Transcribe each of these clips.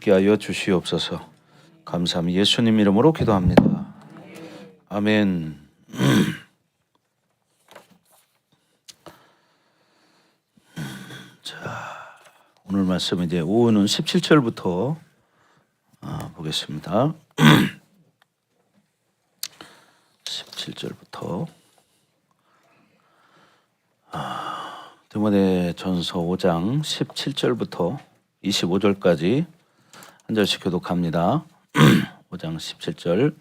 있게 하여 주시옵소서. 감사합니다. 예수님 이름으로 기도합니다. 아멘. 자, 오늘 말씀 이제 오후는 17절부터 보겠습니다. 17절부터 디모데전서 5장 17절부터 25절까지 한 절씩 교독합니다. 5장 17절.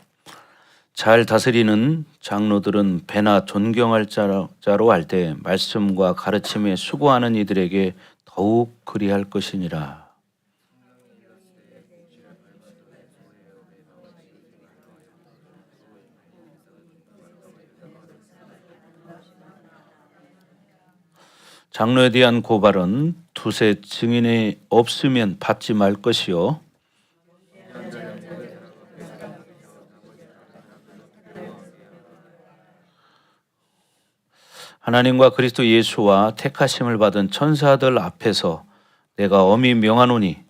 잘 다스리는 장로들은 배나 존경할 자로 할 때 말씀과 가르침에 수고하는 이들에게 더욱 그리할 것이니라. 장로에 대한 고발은 두세 증인이 없으면 받지 말 것이요. 하나님과 그리스도 예수와 택하심을 받은 천사들 앞에서 내가 엄히 명하노니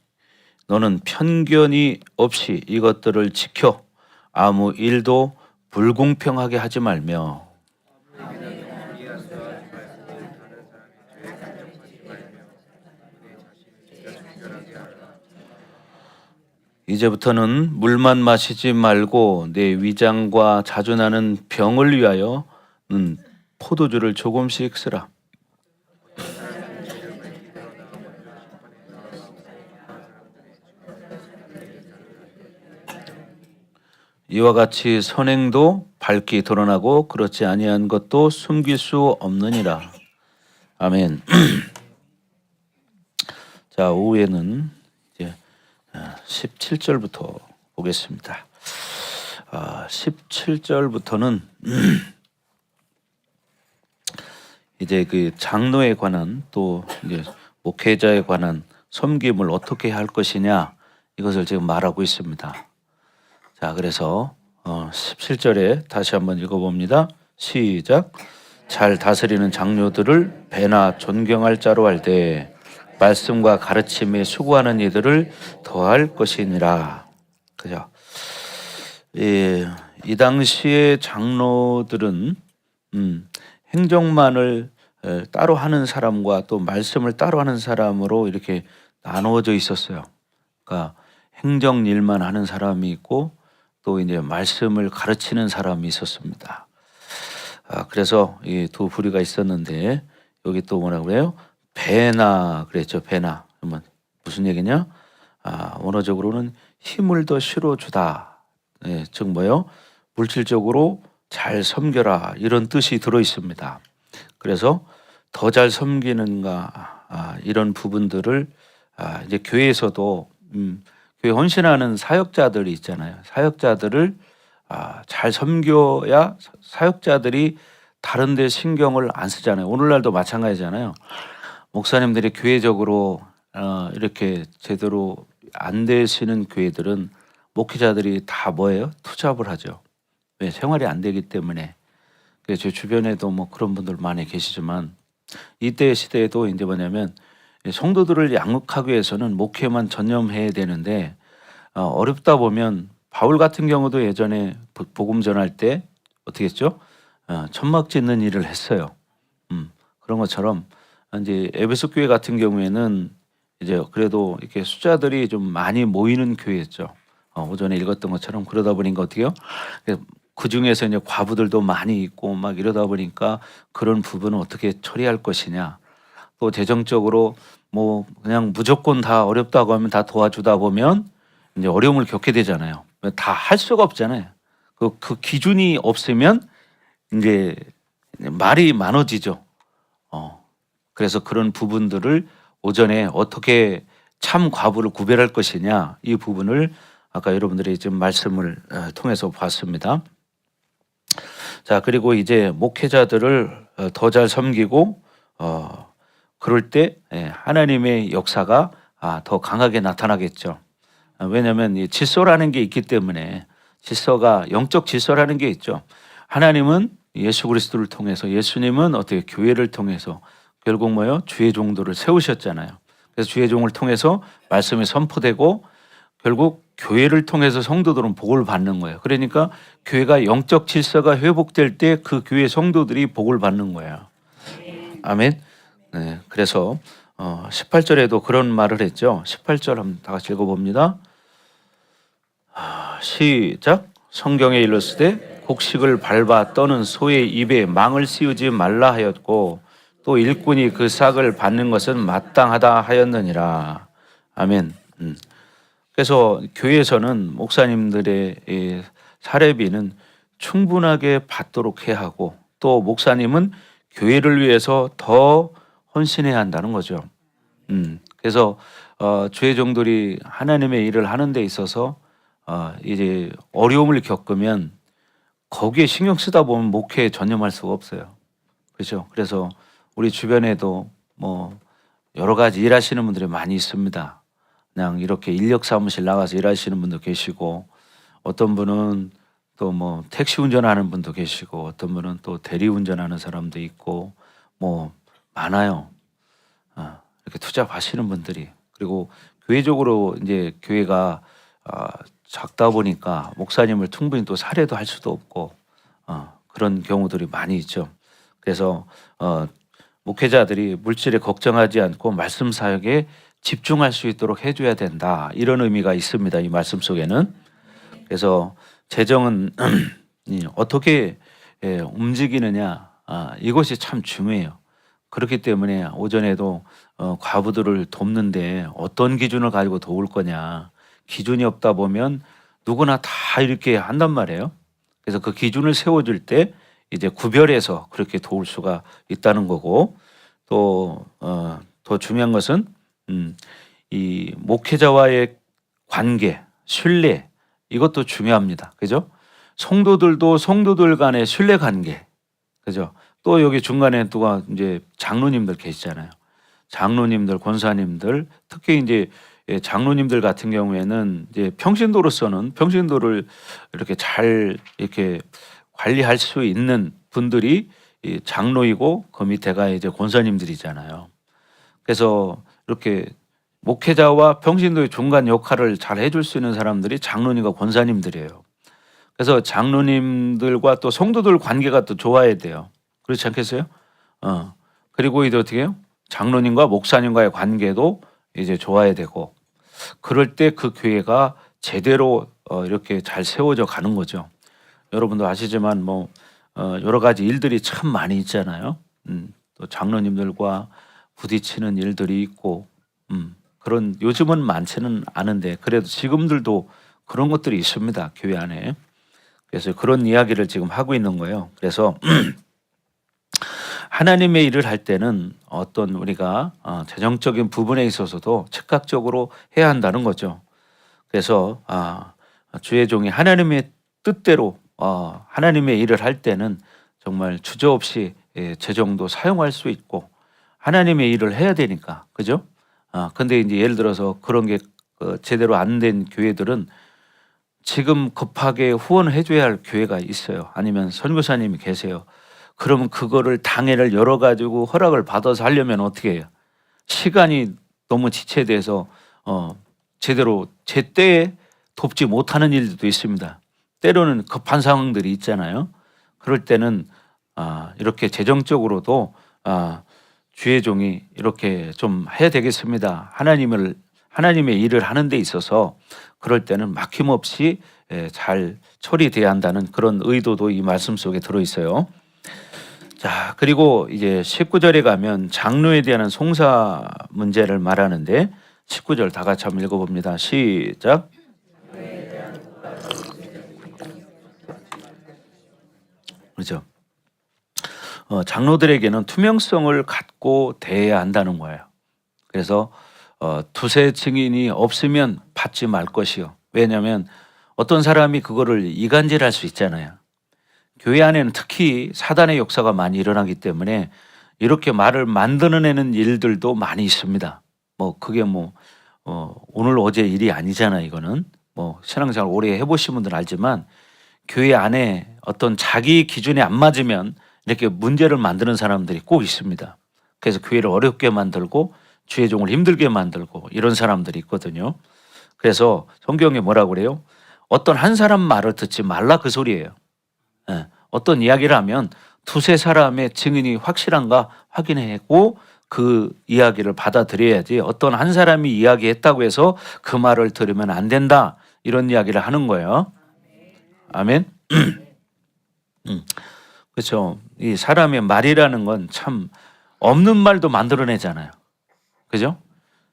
너는 편견이 없이 이것들을 지켜 아무 일도 불공평하게 하지 말며 이제부터는 물만 마시지 말고 내 위장과 자주 나는 병을 위하여는 포도주를 조금씩 쓰라. 이와 같이 선행도 밝게 드러나고 그렇지 아니한 것도 숨길 수 없느니라. 아멘. 자, 오후에는 이제 17절부터 보겠습니다. 17절부터는 이제 그 장로에 관한 또 이제 목회자에 관한 섬김을 어떻게 할 것이냐 이것을 지금 말하고 있습니다. 자, 그래서 17절에 다시 한번 읽어봅니다. 시작. 잘 다스리는 장로들을 배나 존경할 자로 할 때 말씀과 가르침에 수고하는 이들을 더할 것이니라. 그죠? 이 당시의 장로들은 행정만을 따로 하는 사람과 또 말씀을 따로 하는 사람으로 이렇게 나누어져 있었어요. 그러니까 행정 일만 하는 사람이 있고 또 이제 말씀을 가르치는 사람이 있었습니다. 그래서 이 두 부류가 있었는데 여기 또 뭐라고 그래요? 배나 그랬죠. 배나. 무슨 얘기냐? 원어적으로는 힘을 더 실어주다. 즉 뭐요? 물질적으로 잘 섬겨라 이런 뜻이 들어 있습니다. 그래서 더 잘 섬기는가 이런 부분들을 이제 교회에서도 교회 헌신하는 사역자들이 있잖아요. 사역자들을 잘 섬겨야 사역자들이 다른 데 신경을 안 쓰잖아요. 오늘날도 마찬가지잖아요. 목사님들이 교회적으로 이렇게 제대로 안 되시는 교회들은 목회자들이 다 뭐예요? 투잡을 하죠. 왜? 생활이 안 되기 때문에. 제 주변에도 뭐 그런 분들 많이 계시지만 이때 시대에도 이제 뭐냐면 성도들을 양육하기 위해서는 목회만 전념해야 되는데 어렵다 보면 바울 같은 경우도 예전에 복음 전할 때 어떻게 했죠? 천막 짓는 일을 했어요. 그런 것처럼 이제 에베소 교회 같은 경우에는 이제 그래도 이렇게 숫자들이 좀 많이 모이는 교회였죠. 오전에 읽었던 것처럼 그러다 보니까 어떻게요? 그 중에서 이제 과부들도 많이 있고 막 이러다 보니까 그런 부분은 어떻게 처리할 것이냐. 또 재정적으로 뭐 그냥 무조건 다 어렵다고 하면 다 도와주다 보면 이제 어려움을 겪게 되잖아요. 다 할 수가 없잖아요. 그 기준이 없으면 이제 말이 많아지죠. 그래서 그런 부분들을 오전에 어떻게 참 과부를 구별할 것이냐 이 부분을 아까 여러분들이 지금 말씀을 통해서 봤습니다. 자, 그리고 이제 목회자들을 더 잘 섬기고 그럴 때 하나님의 역사가 더 강하게 나타나겠죠. 왜냐하면 이 질서라는 게 있기 때문에 질서가 영적 질서라는 게 있죠. 하나님은 예수 그리스도를 통해서 예수님은 어떻게 교회를 통해서 결국 뭐요? 주의 종들을 세우셨잖아요. 그래서 주의 종을 통해서 말씀이 선포되고 결국 교회를 통해서 성도들은 복을 받는 거예요. 그러니까 교회가 영적 질서가 회복될 때 그 교회 성도들이 복을 받는 거예요. 아멘. 네, 그래서 18절에도 그런 말을 했죠. 18절 한번 다 같이 읽어봅니다. 시작. 성경에 일렀으되 곡식을 밟아 떠는 소의 입에 망을 씌우지 말라 하였고 또 일꾼이 그 싹을 받는 것은 마땅하다 하였느니라. 아멘. 그래서 교회에서는 목사님들의 이 사례비는 충분하게 받도록 해야 하고 또 목사님은 교회를 위해서 더 헌신해야 한다는 거죠. 그래서 주의 종들이 하나님의 일을 하는 데 있어서 이제 어려움을 겪으면 거기에 신경 쓰다 보면 목회에 전념할 수가 없어요. 그렇죠? 그래서 우리 주변에도 뭐 여러 가지 일하시는 분들이 많이 있습니다. 그냥 이렇게 인력 사무실 나가서 일하시는 분도 계시고 어떤 분은 또 뭐 택시 운전하는 분도 계시고 어떤 분은 또 대리 운전하는 사람도 있고 뭐 많아요. 이렇게 투잡하시는 분들이. 그리고 교회적으로 이제 교회가 작다 보니까 목사님을 충분히 또 살해도 할 수도 없고 그런 경우들이 많이 있죠. 그래서 목회자들이 물질에 걱정하지 않고 말씀 사역에 집중할 수 있도록 해줘야 된다. 이런 의미가 있습니다. 이 말씀 속에는. 그래서 재정은 어떻게 움직이느냐 이것이 참 중요해요. 그렇기 때문에 오전에도 과부들을 돕는데 어떤 기준을 가지고 도울 거냐. 기준이 없다 보면 누구나 다 이렇게 한단 말이에요. 그래서 그 기준을 세워줄 때 이제 구별해서 그렇게 도울 수가 있다는 거고 또 더 중요한 것은 이 목회자와의 관계, 신뢰 이것도 중요합니다. 그죠? 성도들도 성도들 간의 신뢰 관계. 그죠? 또 여기 중간에 또 이제 장로님들 계시잖아요. 장로님들, 권사님들, 특히 이제 장로님들 같은 경우에는 이제 평신도로서는 평신도를 이렇게 잘 이렇게 관리할 수 있는 분들이 장로이고 그 밑에가 이제 권사님들이잖아요. 그래서 이렇게 목회자와 평신도의 중간 역할을 잘 해줄 수 있는 사람들이 장로님과 권사님들이에요. 그래서 장로님들과 또 성도들 관계가 또 좋아야 돼요. 그렇지 않겠어요? 그리고 이제 어떻게 해요? 장로님과 목사님과의 관계도 이제 좋아야 되고 그럴 때 그 교회가 제대로 이렇게 잘 세워져 가는 거죠. 여러분도 아시지만 뭐 여러 가지 일들이 참 많이 있잖아요. 또 장로님들과 부딪히는 일들이 있고 그런 요즘은 많지는 않은데 그래도 지금들도 그런 것들이 있습니다. 교회 안에. 그래서 그런 이야기를 지금 하고 있는 거예요. 그래서 하나님의 일을 할 때는 어떤 우리가 재정적인 부분에 있어서도 즉각적으로 해야 한다는 거죠. 그래서 주의 종이 하나님의 뜻대로 하나님의 일을 할 때는 정말 주저없이 재정도 사용할 수 있고 하나님의 일을 해야 되니까 그죠? 근데 이제 예를 들어서 그런 게 제대로 안 된 교회들은 지금 급하게 후원을 해줘야 할 교회가 있어요. 아니면 선교사님이 계세요. 그러면 그거를 당해를 열어가지고 허락을 받아서 하려면 어떻게 해요? 시간이 너무 지체돼서 제대로 제때에 돕지 못하는 일들도 있습니다. 때로는 급한 상황들이 있잖아요. 그럴 때는 이렇게 재정적으로도 주의 종이 이렇게 좀 해야 되겠습니다. 하나님의 일을 하는 데 있어서 그럴 때는 막힘없이 잘 처리돼야 한다는 그런 의도도 이 말씀 속에 들어 있어요. 자, 그리고 이제 19절에 가면 장로에 대한 송사 문제를 말하는데 19절 다 같이 한번 읽어봅니다. 시작. 그렇죠. 장로들에게는 투명성을 갖고 대해야 한다는 거예요. 그래서 두세 증인이 없으면 받지 말 것이요. 왜냐하면 어떤 사람이 그거를 이간질할 수 있잖아요. 교회 안에는 특히 사단의 역사가 많이 일어나기 때문에 이렇게 말을 만들어내는 일들도 많이 있습니다. 뭐 그게 오늘 어제 일이 아니잖아요. 이거는 뭐 신앙생활 오래 해보신 분들은 알지만 교회 안에 어떤 자기 기준에 안 맞으면 이렇게 문제를 만드는 사람들이 꼭 있습니다. 그래서 교회를 어렵게 만들고 주의 종을 힘들게 만들고 이런 사람들이 있거든요. 그래서 성경에 뭐라고 그래요? 어떤 한 사람 말을 듣지 말라 그 소리예요. 예. 어떤 이야기를 하면 두세 사람의 증인이 확실한가 확인하고 그 이야기를 받아들여야지, 어떤 한 사람이 이야기했다고 해서 그 말을 들으면 안 된다, 이런 이야기를 하는 거예요. 아멘. 그렇죠. 이 사람의 말이라는 건 참 없는 말도 만들어내잖아요. 그죠?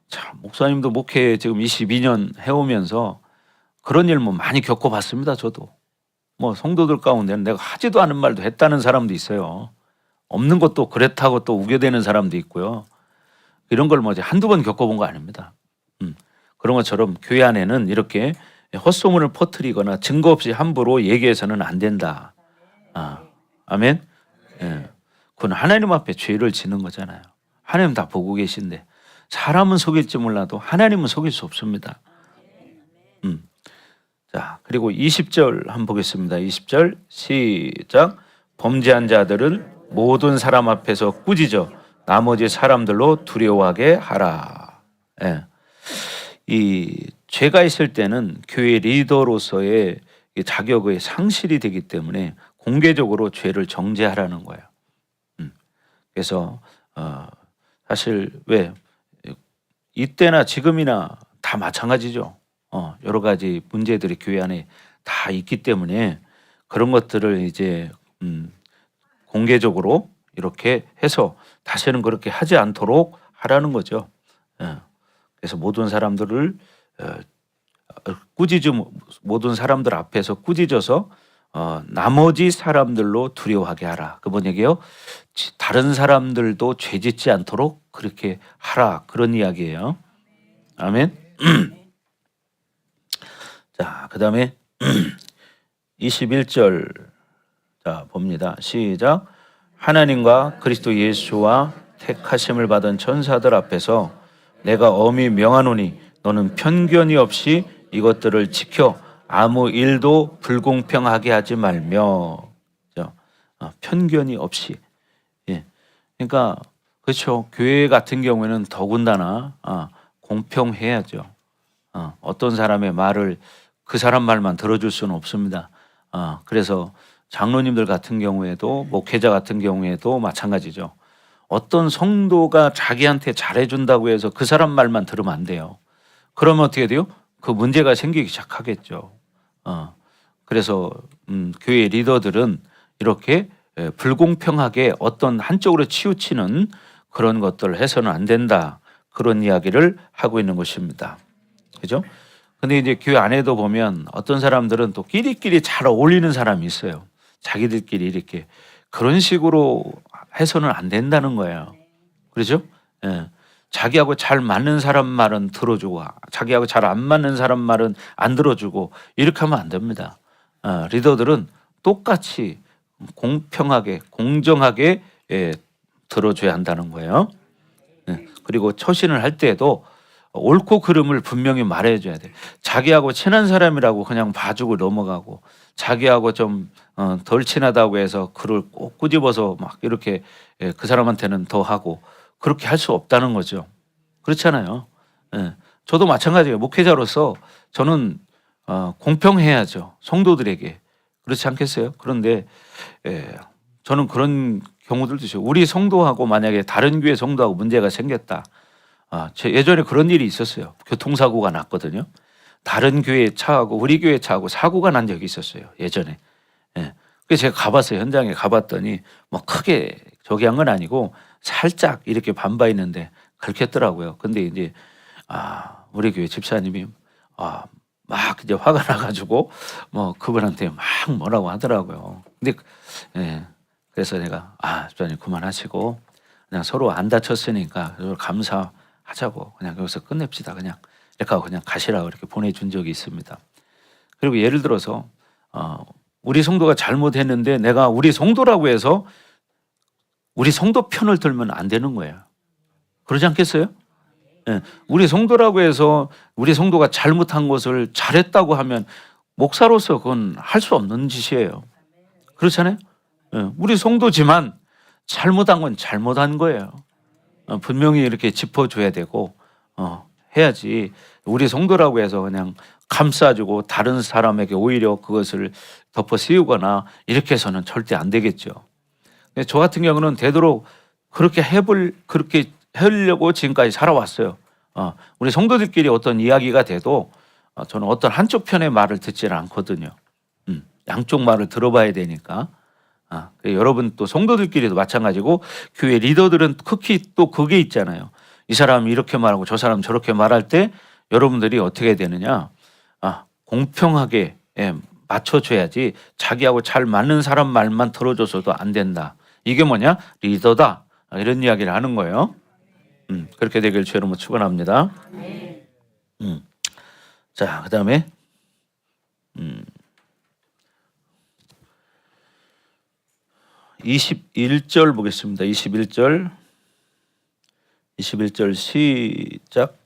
참, 목사님도 목회 지금 22년 해오면서 그런 일 뭐 많이 겪어봤습니다. 저도 뭐 성도들 가운데는 내가 하지도 않은 말도 했다는 사람도 있어요. 없는 것도 그렇다고 또 우겨대는 사람도 있고요. 이런 걸 뭐 한두 번 겪어본 거 아닙니다. 그런 것처럼 교회 안에는 이렇게 헛소문을 퍼뜨리거나 증거 없이 함부로 얘기해서는 안 된다. 아멘. 예. 그건 하나님 앞에 죄를 지는 거잖아요. 하나님 다 보고 계신데 사람은 속일지 몰라도 하나님은 속일 수 없습니다. 자, 그리고 20절 한번 보겠습니다. 20절 시작. 범죄한 자들은 모든 사람 앞에서 꾸짖어 나머지 사람들로 두려워하게 하라. 예. 이 죄가 있을 때는 교회 리더로서의 자격의 상실이 되기 때문에 공개적으로 죄를 정죄하라는 거예요. 그래서 사실 왜 이때나 지금이나 다 마찬가지죠. 여러 가지 문제들이 교회 안에 다 있기 때문에 그런 것들을 이제 공개적으로 이렇게 해서 다시는 그렇게 하지 않도록 하라는 거죠. 그래서 모든 사람들을 모든 사람들 앞에서 꾸짖어서 나머지 사람들로 두려워하게 하라. 그번 얘기요. 다른 사람들도 죄짓지 않도록 그렇게 하라. 그런 이야기예요. 아멘. 자, 그다음에 21절 자 봅니다. 시작. 하나님과 그리스도 예수와 택하심을 받은 천사들 앞에서 내가 엄히 명하노니 너는 편견이 없이 이것들을 지켜 아무 일도 불공평하게 하지 말며. 편견이 없이. 예. 그러니까 그렇죠. 교회 같은 경우에는 더군다나 공평해야죠. 어떤 사람의 말을 그 사람 말만 들어줄 수는 없습니다. 그래서 장로님들 같은 경우에도 목회자 같은 경우에도 마찬가지죠. 어떤 성도가 자기한테 잘해준다고 해서 그 사람 말만 들으면 안 돼요. 그러면 어떻게 돼요? 그 문제가 생기기 시작하겠죠. 그래서 교회 리더들은 이렇게 불공평하게 어떤 한쪽으로 치우치는 그런 것들을 해서는 안 된다. 그런 이야기를 하고 있는 것입니다. 그죠? 근데 이제 교회 안에도 보면 어떤 사람들은 또 끼리끼리 잘 어울리는 사람이 있어요. 자기들끼리 이렇게 그런 식으로 해서는 안 된다는 거예요. 그렇죠? 예. 자기하고 잘 맞는 사람 말은 들어주고 자기하고 잘 안 맞는 사람 말은 안 들어주고 이렇게 하면 안 됩니다. 리더들은 똑같이 공평하게 공정하게 들어줘야 한다는 거예요. 예. 그리고 처신을 할 때에도 옳고 그름을 분명히 말해줘야 돼. 자기하고 친한 사람이라고 그냥 봐주고 넘어가고 자기하고 좀 덜 친하다고 해서 그를 꼭 꾸집어서 막 이렇게 그 사람한테는 더 하고 그렇게 할 수 없다는 거죠. 그렇잖아요. 예. 저도 마찬가지예요. 목회자로서 저는 공평해야죠. 성도들에게. 그렇지 않겠어요? 그런데 저는 그런 경우들도 있어요. 우리 성도하고 만약에 다른 교회 성도하고 문제가 생겼다. 예전에 그런 일이 있었어요. 교통사고가 났거든요. 다른 교회 차하고 우리 교회 차하고 사고가 난 적이 있었어요. 예전에. 예. 그래서 제가 가봤어요. 현장에 가봤더니 뭐 크게 저기 한 건 아니고 살짝 이렇게 반바 있는데 긁혔더라고요. 근데 이제 우리 교회 집사님이 막 이제 화가 나가지고 뭐 그분한테 막 뭐라고 하더라고요. 근데 그래서 내가 집사님 그만하시고 그냥 서로 안 다쳤으니까 감사하자고 그냥 여기서 끝냅시다. 그냥 이렇게 하고 그냥 가시라고 이렇게 보내준 적이 있습니다. 그리고 예를 들어서 우리 성도가 잘못했는데 내가 우리 성도라고 해서 우리 성도 편을 들면 안 되는 거예요. 그러지 않겠어요? 예. 우리 성도라고 해서 우리 성도가 잘못한 것을 잘했다고 하면 목사로서 그건 할 수 없는 짓이에요. 그렇잖아요? 예. 우리 성도지만 잘못한 건 잘못한 거예요. 분명히 이렇게 짚어줘야 되고 해야지 우리 성도라고 해서 그냥 감싸주고 다른 사람에게 오히려 그것을 덮어 씌우거나 이렇게 해서는 절대 안 되겠죠. 근데 저 같은 경우는 되도록 그렇게 하려고 지금까지 살아왔어요. 우리 성도들끼리 어떤 이야기가 돼도 저는 어떤 한쪽 편의 말을 듣지는 않거든요. 양쪽 말을 들어봐야 되니까. 여러분 또 성도들끼리도 마찬가지고 교회 리더들은 특히 또 그게 있잖아요. 이 사람이 이렇게 말하고 저 사람 저렇게 말할 때 여러분들이 어떻게 되느냐. 공평하게 맞춰줘야지 자기하고 잘 맞는 사람 말만 들어줘서도 안 된다. 이게 뭐냐? 리더다. 이런 이야기를 하는 거예요. 그렇게 되길 주의 이름으로 축원합니다. 자, 그다음에 21절 보겠습니다. 21절 시작.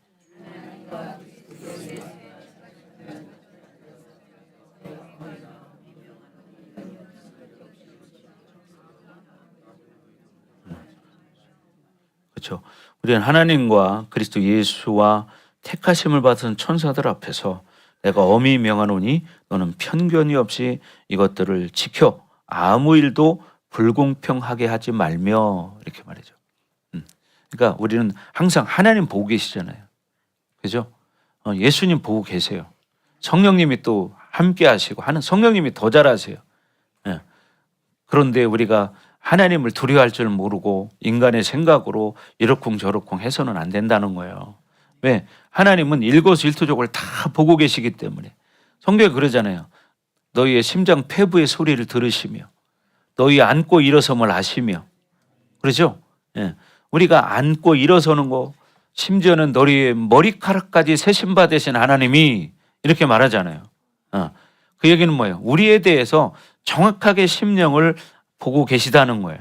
그렇죠. 우리는 하나님과 그리스도 예수와 택하심을 받은 천사들 앞에서 내가 엄히 명하노니 너는 편견이 없이 이것들을 지켜 아무 일도 불공평하게 하지 말며, 이렇게 말이죠. 그러니까 우리는 항상 하나님 보고 계시잖아요. 그죠? 예수님 보고 계세요. 성령님이 또 함께 하시고 성령님이 더 잘하세요. 그런데 우리가 하나님을 두려워할 줄 모르고 인간의 생각으로 이러쿵 저러쿵 해서는 안 된다는 거예요. 왜? 하나님은 일거수일투족을 다 보고 계시기 때문에. 성경에 그러잖아요. 너희의 심장 폐부의 소리를 들으시며 너희 앉고 일어섬을 아시며. 그렇죠? 우리가 앉고 일어서는 거, 심지어는 너희의 머리카락까지 세심 받으신 하나님이 이렇게 말하잖아요. 그 얘기는 뭐예요? 우리에 대해서 정확하게 심령을 보고 계시다는 거예요.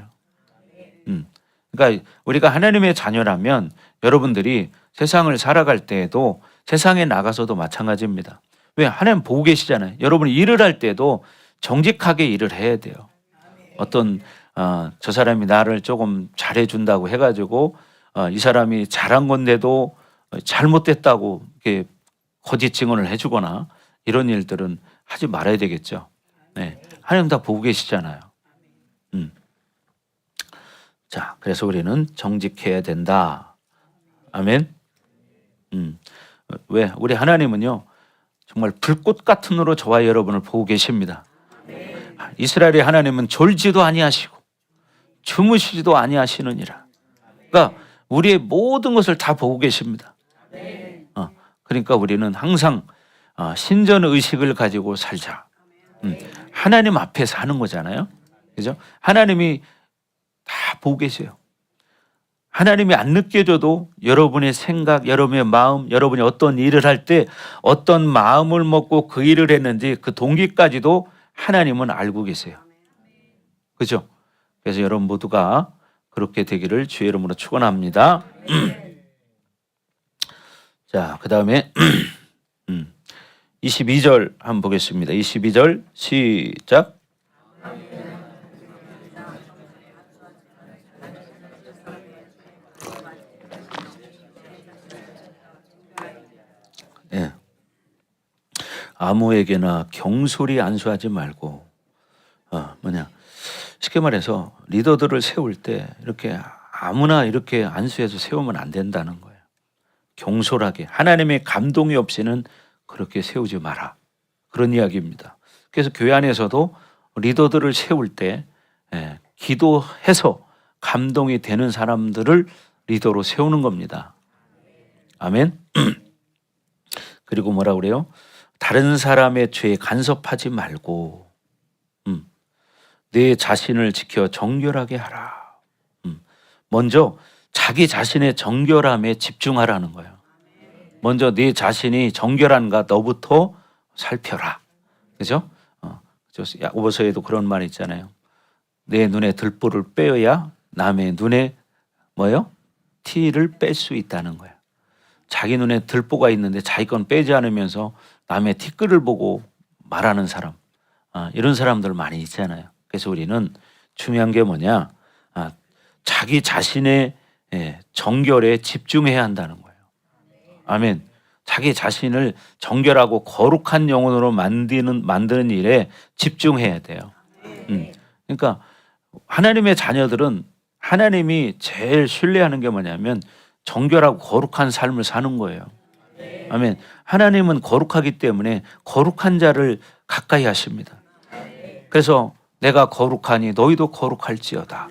그러니까 우리가 하나님의 자녀라면 여러분들이 세상을 살아갈 때에도 세상에 나가서도 마찬가지입니다. 왜? 하나님 보고 계시잖아요. 여러분이 일을 할 때도 정직하게 일을 해야 돼요. 어떤 저 사람이 나를 조금 잘해준다고 해가지고 이 사람이 잘한 건데도 잘못됐다고 이렇게 거짓 증언을 해주거나 이런 일들은 하지 말아야 되겠죠. 네, 하나님 다 보고 계시잖아요. 자, 그래서 우리는 정직해야 된다. 아멘. 왜? 우리 하나님은요 정말 불꽃 같은 으로 저와 여러분을 보고 계십니다. 이스라엘의 하나님은 졸지도 아니하시고 주무시지도 아니하시느니라. 그러니까 우리의 모든 것을 다 보고 계십니다. 그러니까 우리는 항상 신전 의식을 가지고 살자. 하나님 앞에서 하는 거잖아요. 그죠? 하나님이 다 보고 계세요. 하나님이 안 느껴져도 여러분의 생각, 여러분의 마음, 여러분이 어떤 일을 할 때 어떤 마음을 먹고 그 일을 했는지 그 동기까지도 하나님은 알고 계세요. 그죠? 그래서 여러분 모두가 그렇게 되기를 주의 이름으로 축원합니다. 자, 그 다음에 22절 한번 보겠습니다. 22절 시작. 예. 아무에게나 경솔히 안수하지 말고 쉽게 말해서 리더들을 세울 때 이렇게 아무나 이렇게 안수해서 세우면 안 된다는 거예요. 경솔하게 하나님의 감동이 없이는 그렇게 세우지 마라. 그런 이야기입니다. 그래서 교회 안에서도 리더들을 세울 때 기도해서 감동이 되는 사람들을 리더로 세우는 겁니다. 아멘. 그리고 뭐라 그래요? 다른 사람의 죄에 간섭하지 말고 내 자신을 지켜 정결하게 하라. 먼저 자기 자신의 정결함에 집중하라는 거예요. 먼저 내 자신이 정결한가 너부터 살펴라. 그죠? 야고보서에도 그런 말 있잖아요. 내 눈에 들보를 빼어야 남의 눈에 뭐요? 티를 뺄 수 있다는 거예요. 자기 눈에 들보가 있는데 자기 건 빼지 않으면서 남의 티끌을 보고 말하는 사람, 이런 사람들 많이 있잖아요. 그래서 우리는 중요한 게 뭐냐? 자기 자신의 정결에 집중해야 한다는 거예요. 아멘. 자기 자신을 정결하고 거룩한 영혼으로 만드는 일에 집중해야 돼요. 그러니까 하나님의 자녀들은 하나님이 제일 신뢰하는 게 뭐냐면 정결하고 거룩한 삶을 사는 거예요. 아멘. 하나님은 거룩하기 때문에 거룩한 자를 가까이 하십니다. 그래서 내가 거룩하니 너희도 거룩할지어다.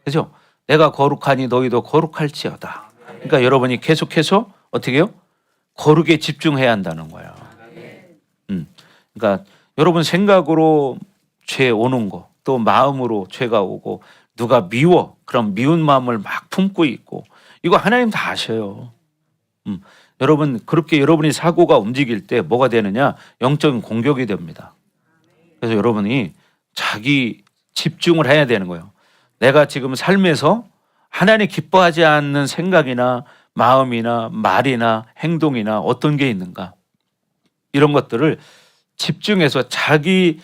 그죠? 내가 거룩하니 너희도 거룩할지어다. 그러니까 여러분이 계속해서 어떻게 해요? 거룩에 집중해야 한다는 거예요. 그러니까 여러분 생각으로 죄 오는 거, 또 마음으로 죄가 오고 누가 미워, 그럼 미운 마음을 막 품고 있고 이거 하나님 다 아셔요. 여러분 그렇게 여러분이 사고가 움직일 때 뭐가 되느냐? 영적인 공격이 됩니다. 그래서 여러분이 자기 집중을 해야 되는 거예요. 내가 지금 삶에서 하나님 기뻐하지 않는 생각이나 마음이나 말이나 행동이나 어떤 게 있는가? 이런 것들을 집중해서 자기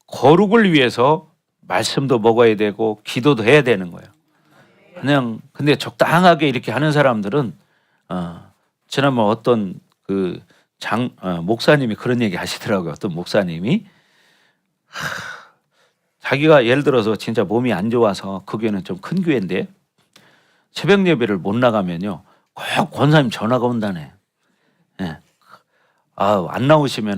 거룩을 위해서 말씀도 먹어야 되고 기도도 해야 되는 거예요. 그냥 근데 적당하게 이렇게 하는 사람들은 지난번 어떤 그 목사님이 그런 얘기 하시더라고요. 어떤 목사님이 자기가 예를 들어서 진짜 몸이 안 좋아서 그 교회는 좀 큰 교회인데 새벽 예배를 못 나가면요 꼭 권사님 전화가 온다네. 예. 안 나오시면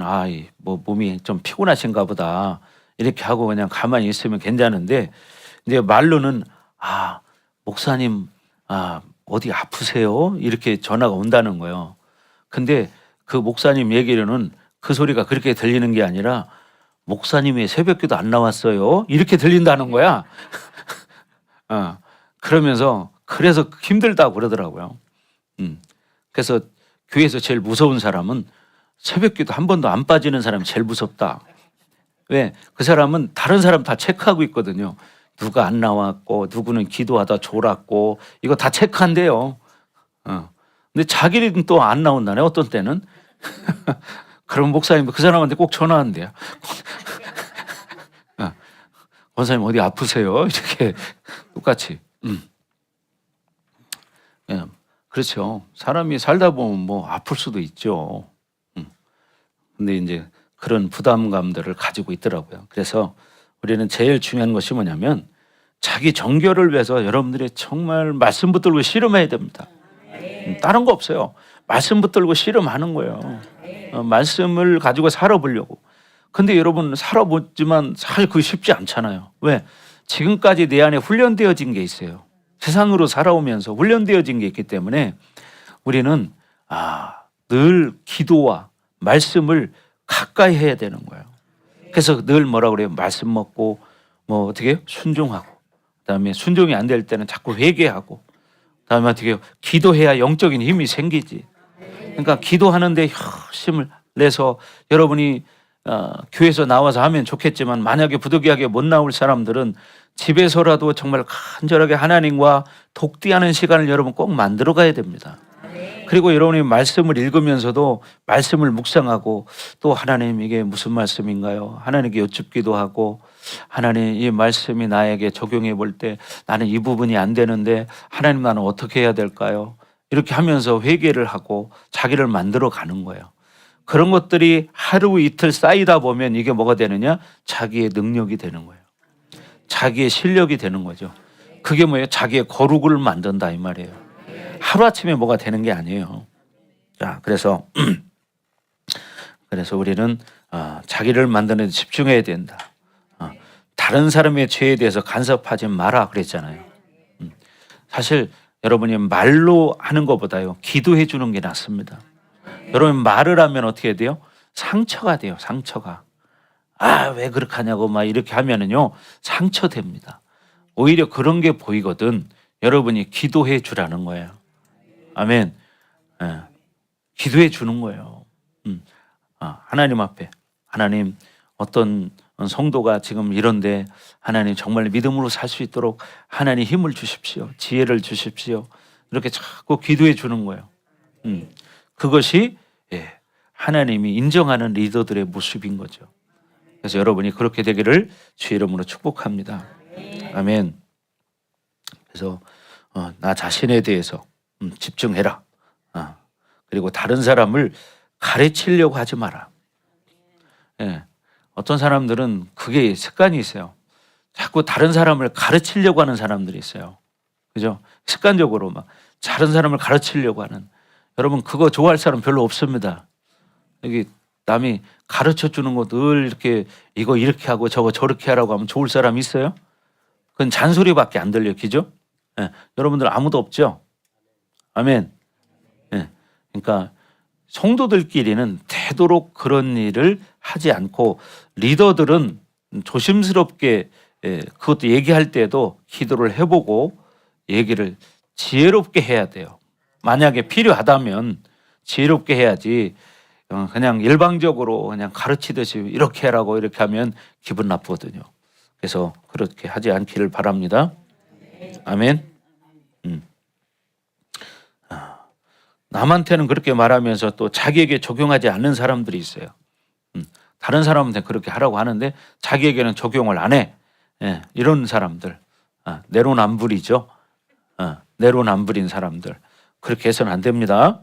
뭐 몸이 좀 피곤하신가 보다 이렇게 하고 그냥 가만히 있으면 괜찮은데 이제 말로는 목사님 어디 아프세요? 이렇게 전화가 온다는 거예요. 근데 그 목사님 얘기로는 그 소리가 그렇게 들리는 게 아니라 목사님이 새벽기도 안 나왔어요. 이렇게 들린다는 거야. 그러면서 그래서 힘들다고 그러더라고요. 그래서 교회에서 제일 무서운 사람은 새벽기도 한 번도 안 빠지는 사람이 제일 무섭다. 왜? 그 사람은 다른 사람 다 체크하고 있거든요. 누가 안 나왔고 누구는 기도하다 졸았고 이거 다 체크한대요. 근데 자기는 또 안 나온다네 어떤 때는. 그럼 목사님 그 사람한테 꼭 전화한대요. 권사님 어디 아프세요? 이렇게 똑같이. 그렇죠. 사람이 살다 보면 뭐 아플 수도 있죠. 근데 이제 그런 부담감들을 가지고 있더라고요. 그래서 우리는 제일 중요한 것이 뭐냐면 자기 정결을 위해서 여러분들이 정말 말씀 붙들고 씨름해야 됩니다. 다른 거 없어요. 말씀 붙들고 씨름하는 거예요. 말씀을 가지고 살아보려고. 근데 여러분 살아보지만 사실 그게 쉽지 않잖아요. 왜? 지금까지 내 안에 훈련되어진 게 있어요. 세상으로 살아오면서 훈련되어진 게 있기 때문에 우리는 늘 기도와 말씀을 가까이 해야 되는 거예요. 그래서 늘 뭐라 그래요? 말씀 먹고 뭐 어떻게 해요? 순종하고 그다음에 순종이 안 될 때는 자꾸 회개하고 그다음에 어떻게 해요? 기도해야 영적인 힘이 생기지. 그러니까 기도하는데 힘을 내서 여러분이 교회에서 나와서 하면 좋겠지만 만약에 부득이하게 못 나올 사람들은 집에서라도 정말 간절하게 하나님과 독대하는 시간을 여러분 꼭 만들어 가야 됩니다. 그리고 여러분이 말씀을 읽으면서도 말씀을 묵상하고 또 하나님 이게 무슨 말씀인가요? 하나님께 여쭙기도 하고 하나님 이 말씀이 나에게 적용해 볼 때 나는 이 부분이 안 되는데 하나님 나는 어떻게 해야 될까요? 이렇게 하면서 회개를 하고 자기를 만들어 가는 거예요. 그런 것들이 하루 이틀 쌓이다 보면 이게 뭐가 되느냐? 자기의 능력이 되는 거예요. 자기의 실력이 되는 거죠. 그게 뭐예요? 자기의 거룩을 만든다 이 말이에요. 하루아침에 뭐가 되는 게 아니에요. 자, 그래서 우리는 자기를 만드는 데 집중해야 된다. 다른 사람의 죄에 대해서 간섭하지 마라 그랬잖아요. 사실 여러분이 말로 하는 것보다요 기도해 주는 게 낫습니다. 여러분 말을 하면 어떻게 돼요? 상처가 돼요. 상처가. 왜 그렇게 하냐고 막 이렇게 하면은요 상처됩니다. 오히려 그런 게 보이거든 여러분이 기도해 주라는 거예요. 아멘. 기도해 주는 거예요. 하나님 앞에 하나님 어떤 성도가 지금 이런데 하나님 정말 믿음으로 살 수 있도록 하나님 힘을 주십시오. 지혜를 주십시오. 이렇게 자꾸 기도해 주는 거예요. 그것이 하나님이 인정하는 리더들의 모습인 거죠. 그래서 여러분이 그렇게 되기를 주의 이름으로 축복합니다. 아멘. 그래서 나 자신에 대해서 집중해라. 그리고 다른 사람을 가르치려고 하지 마라. 예. 어떤 사람들은 그게 습관이 있어요. 자꾸 다른 사람을 가르치려고 하는 사람들이 있어요. 그죠? 습관적으로 막 다른 사람을 가르치려고 하는. 여러분 그거 좋아할 사람 별로 없습니다. 여기 남이 가르쳐 주는 거 늘 이렇게 이거 이렇게 하고 저거 저렇게 하라고 하면 좋을 사람 있어요? 그건 잔소리밖에 안 들려. 그죠? 예. 여러분들 아무도 없죠? 아멘. 예. 그러니까 성도들끼리는 되도록 그런 일을 하지 않고 리더들은 조심스럽게 그것도 얘기할 때도 기도를 해보고 얘기를 지혜롭게 해야 돼요. 만약에 필요하다면 지혜롭게 해야지 그냥 일방적으로 그냥 가르치듯이 이렇게 하라고 이렇게 하면 기분 나쁘거든요. 그래서 그렇게 하지 않기를 바랍니다. 아멘. 남한테는 그렇게 말하면서 또 자기에게 적용하지 않는 사람들이 있어요. 다른 사람한테 그렇게 하라고 하는데 자기에게는 적용을 안 해. 예, 이런 사람들. 내로남불이죠. 내로남불인 사람들. 그렇게 해서는 안 됩니다.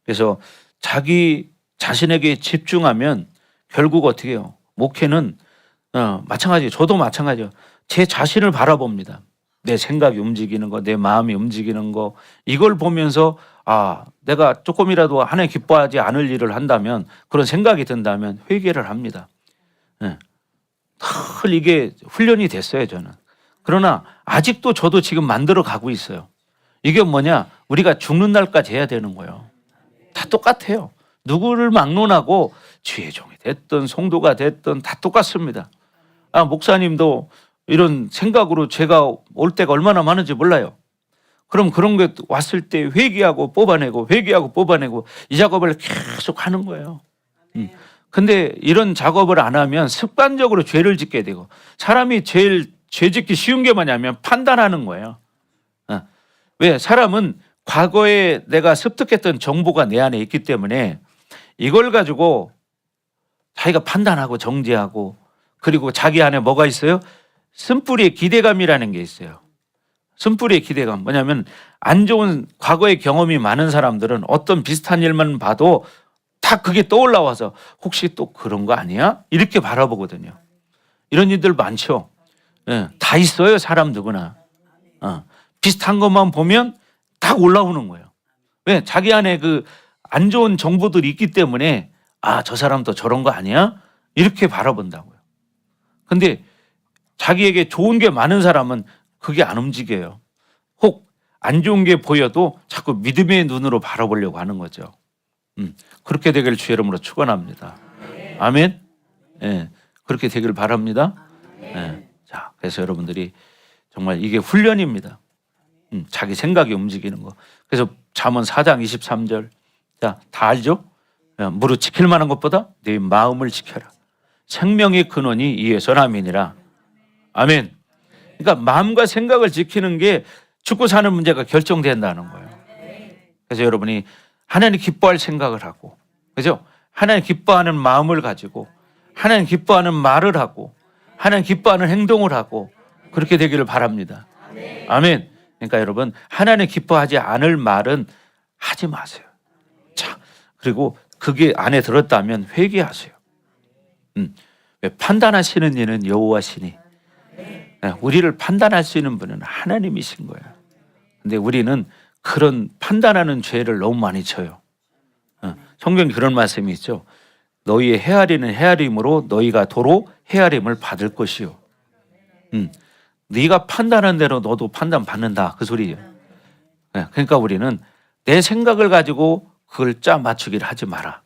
그래서 자기 자신에게 집중하면 결국 어떻게 해요? 목회는 마찬가지. 저도 마찬가지예요. 제 자신을 바라봅니다. 내 생각이 움직이는 거, 내 마음이 움직이는 거, 이걸 보면서 내가 조금이라도 하나님 기뻐하지 않을 일을 한다면, 그런 생각이 든다면 회개를 합니다. 늘 이게 훈련이 됐어요, 저는. 그러나 아직도 저도 지금 만들어 가고 있어요. 이게 뭐냐? 우리가 죽는 날까지 해야 되는 거예요. 다 똑같아요. 누구를 막론하고 주의 종이 됐든 성도가 됐든 다 똑같습니다. 목사님도 이런 생각으로 제가 올 때가 얼마나 많은지 몰라요. 그럼 그런 게 왔을 때 회개하고 뽑아내고 회개하고 뽑아내고 이 작업을 계속 하는 거예요. 근데 이런 작업을 안 하면 습관적으로 죄를 짓게 되고, 사람이 제일 죄 짓기 쉬운 게 뭐냐면 판단하는 거예요. 왜? 사람은 과거에 내가 습득했던 정보가 내 안에 있기 때문에 이걸 가지고 자기가 판단하고 정죄하고, 그리고 자기 안에 뭐가 있어요? 쓴뿌리의 기대감이라는 게 있어요. 쓴뿌리의 기대감. 뭐냐면 안 좋은 과거의 경험이 많은 사람들은 어떤 비슷한 일만 봐도 다 그게 떠올라와서 혹시 또 그런 거 아니야? 이렇게 바라보거든요. 이런 일들 많죠. 다 있어요, 사람 누구나. 비슷한 것만 보면 딱 올라오는 거예요. 왜? 자기 안에 그 안 좋은 정보들이 있기 때문에 저 사람도 저런 거 아니야? 이렇게 바라본다고요. 근데 자기에게 좋은 게 많은 사람은 그게 안 움직여요. 혹 안 좋은 게 보여도 자꾸 믿음의 눈으로 바라보려고 하는 거죠. 그렇게 되길 주의 이름으로 축원합니다. 아멘. 예, 그렇게 되길 바랍니다. 예, 자, 그래서 여러분들이 정말 이게 훈련입니다. 자기 생각이 움직이는 거. 그래서 잠언 4장 23절. 자, 다 알죠? 무릇 지킬 만한 것보다 네 마음을 지켜라. 생명의 근원이 이에서 남이니라. 아멘. 그러니까 마음과 생각을 지키는 게 죽고 사는 문제가 결정된다는 거예요. 그래서 여러분이 하나님 기뻐할 생각을 하고, 그죠? 하나님 기뻐하는 마음을 가지고, 하나님 기뻐하는 말을 하고, 하나님 기뻐하는 행동을 하고, 그렇게 되기를 바랍니다. 아멘. 그러니까 여러분, 하나님 기뻐하지 않을 말은 하지 마세요. 자, 그리고 그게 안에 들었다면 회개하세요. 왜? 판단하시는 이는 여호와시니. 우리를 판단할 수 있는 분은 하나님이신 거예요. 근데 우리는 그런 판단하는 죄를 너무 많이 쳐요. 성경에 그런 말씀이 있죠. 너희의 헤아리는 헤아림으로 너희가 도로 헤아림을 받을 것이요. 네가 판단한 대로 너도 판단 받는다, 그 소리예요. 그러니까 우리는 내 생각을 가지고 그걸 짜 맞추기를 하지 마라.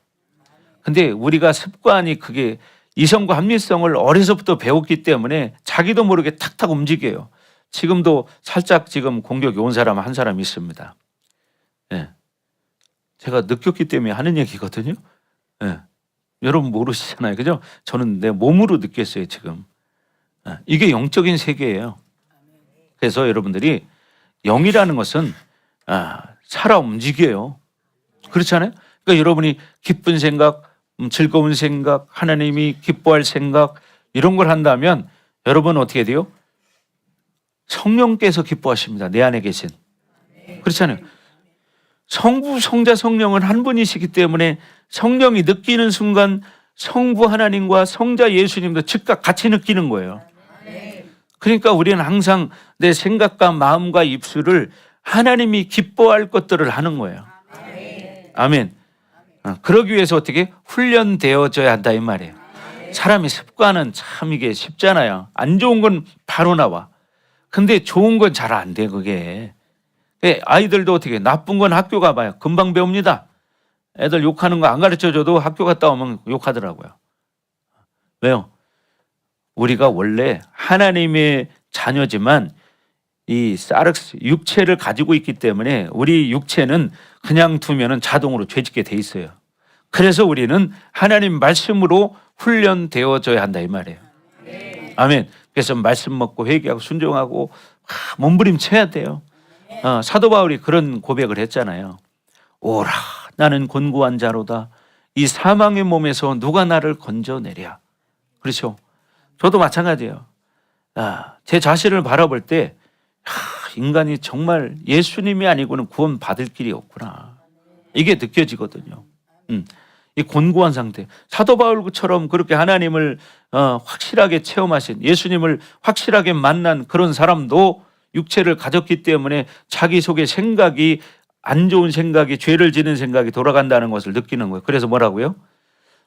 근데 우리가 습관이 그게 이성과 합리성을 어려서부터 배웠기 때문에 자기도 모르게 탁탁 움직여요. 지금도 살짝 지금 공격이 온 사람 한 사람 있습니다. 예. 제가 느꼈기 때문에 하는 얘기거든요. 예. 여러분 모르시잖아요. 그죠? 저는 내 몸으로 느꼈어요, 지금. 예. 이게 영적인 세계예요. 그래서 여러분들이 영이라는 것은 살아 움직여요. 그렇잖아요? 그러니까 여러분이 기쁜 생각, 즐거운 생각, 하나님이 기뻐할 생각, 이런 걸 한다면 여러분 어떻게 돼요? 성령께서 기뻐하십니다. 내 안에 계신. 그렇잖아요. 성부, 성자, 성령은 한 분이시기 때문에 성령이 느끼는 순간 성부 하나님과 성자 예수님도 즉각 같이 느끼는 거예요. 그러니까 우리는 항상 내 생각과 마음과 입술을 하나님이 기뻐할 것들을 하는 거예요. 아멘. 그러기 위해서 어떻게 훈련되어져야 한다 이 말이에요. 사람이 습관은 참 이게 쉽잖아요. 안 좋은 건 바로 나와. 근데 좋은 건 잘 안 돼 그게. 아이들도 어떻게 나쁜 건 학교 가봐요. 금방 배웁니다. 애들 욕하는 거 안 가르쳐줘도 학교 갔다 오면 욕하더라고요. 왜요? 우리가 원래 하나님의 자녀지만 이 사르스 육체를 가지고 있기 때문에 우리 육체는 그냥 두면은 자동으로 죄짓게 돼 있어요. 그래서 우리는 하나님 말씀으로 훈련되어져야 한다 이 말이에요. 아멘. 그래서 말씀 먹고 회개하고 순종하고 몸부림쳐야 돼요. 사도 바울이 그런 고백을 했잖아요. 오라 나는 곤고한 자로다. 이 사망의 몸에서 누가 나를 건져내랴. 그렇죠. 저도 마찬가지예요. 제 자신을 바라볼 때 인간이 정말 예수님이 아니고는 구원 받을 길이 없구나. 이게 느껴지거든요. 이 곤고한 상태. 사도 바울처럼 그렇게 하나님을 확실하게 체험하신 예수님을 확실하게 만난 그런 사람도 육체를 가졌기 때문에 자기 속에 생각이 안 좋은 생각이 죄를 지는 생각이 돌아간다는 것을 느끼는 거예요. 그래서 뭐라고요?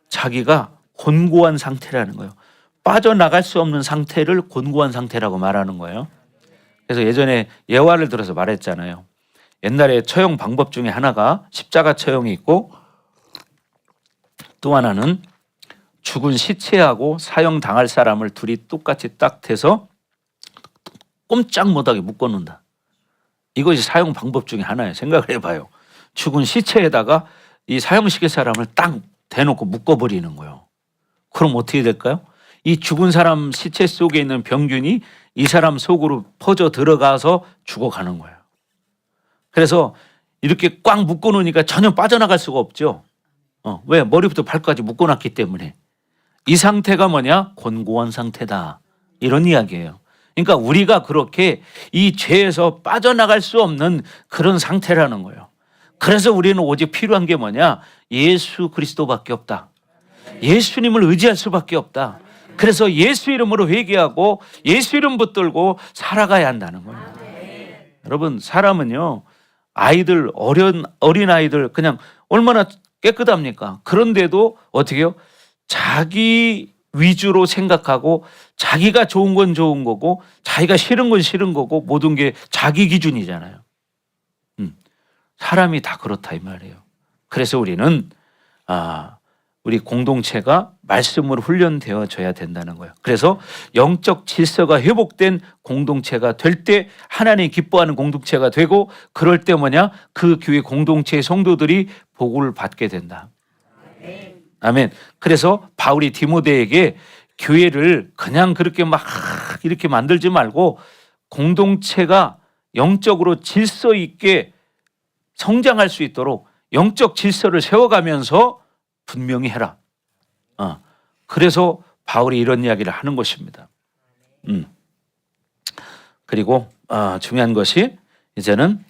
자기가 곤고한 상태라는 거예요. 빠져나갈 수 없는 상태를 곤고한 상태라고 말하는 거예요. 그래서 예전에 예화를 들어서 말했잖아요. 옛날에 처형 방법 중에 하나가 십자가 처형이 있고 또 하나는 죽은 시체하고 사형 당할 사람을 둘이 똑같이 딱 대서 꼼짝 못하게 묶어놓는다. 이것이 사형 방법 중에 하나예요. 생각을 해봐요. 죽은 시체에다가 이 사형시킬 사람을 딱 대놓고 묶어버리는 거예요. 그럼 어떻게 될까요? 이 죽은 사람 시체 속에 있는 병균이 이 사람 속으로 퍼져 들어가서 죽어가는 거예요. 그래서 이렇게 꽉 묶어놓으니까 전혀 빠져나갈 수가 없죠. 왜? 머리부터 발까지 묶어놨기 때문에. 이 상태가 뭐냐? 곤고한 상태다. 이런 이야기예요. 그러니까 우리가 그렇게 이 죄에서 빠져나갈 수 없는 그런 상태라는 거예요. 그래서 우리는 오직 필요한 게 뭐냐? 예수 그리스도밖에 없다. 예수님을 의지할 수밖에 없다. 그래서 예수 이름으로 회개하고 예수 이름 붙들고 살아가야 한다는 거예요. 여러분 사람은요 아이들 어린 아이들 그냥 얼마나 깨끗합니까? 그런데도 어떻게 해요? 자기 위주로 생각하고 자기가 좋은 건 좋은 거고 자기가 싫은 건 싫은 거고 모든 게 자기 기준이잖아요. 사람이 다 그렇다 이 말이에요. 그래서 우리는 우리 공동체가 말씀으로 훈련되어져야 된다는 거예요. 그래서 영적 질서가 회복된 공동체가 될 때 하나님이 기뻐하는 공동체가 되고 그럴 때 뭐냐? 그 교회 공동체의 성도들이 복을 받게 된다. 아멘. 그래서 바울이 디모데에게 교회를 그냥 그렇게 막 이렇게 만들지 말고 공동체가 영적으로 질서 있게 성장할 수 있도록 영적 질서를 세워가면서 분명히 해라. 그래서 바울이 이런 이야기를 하는 것입니다. 그리고 중요한 것이 이제는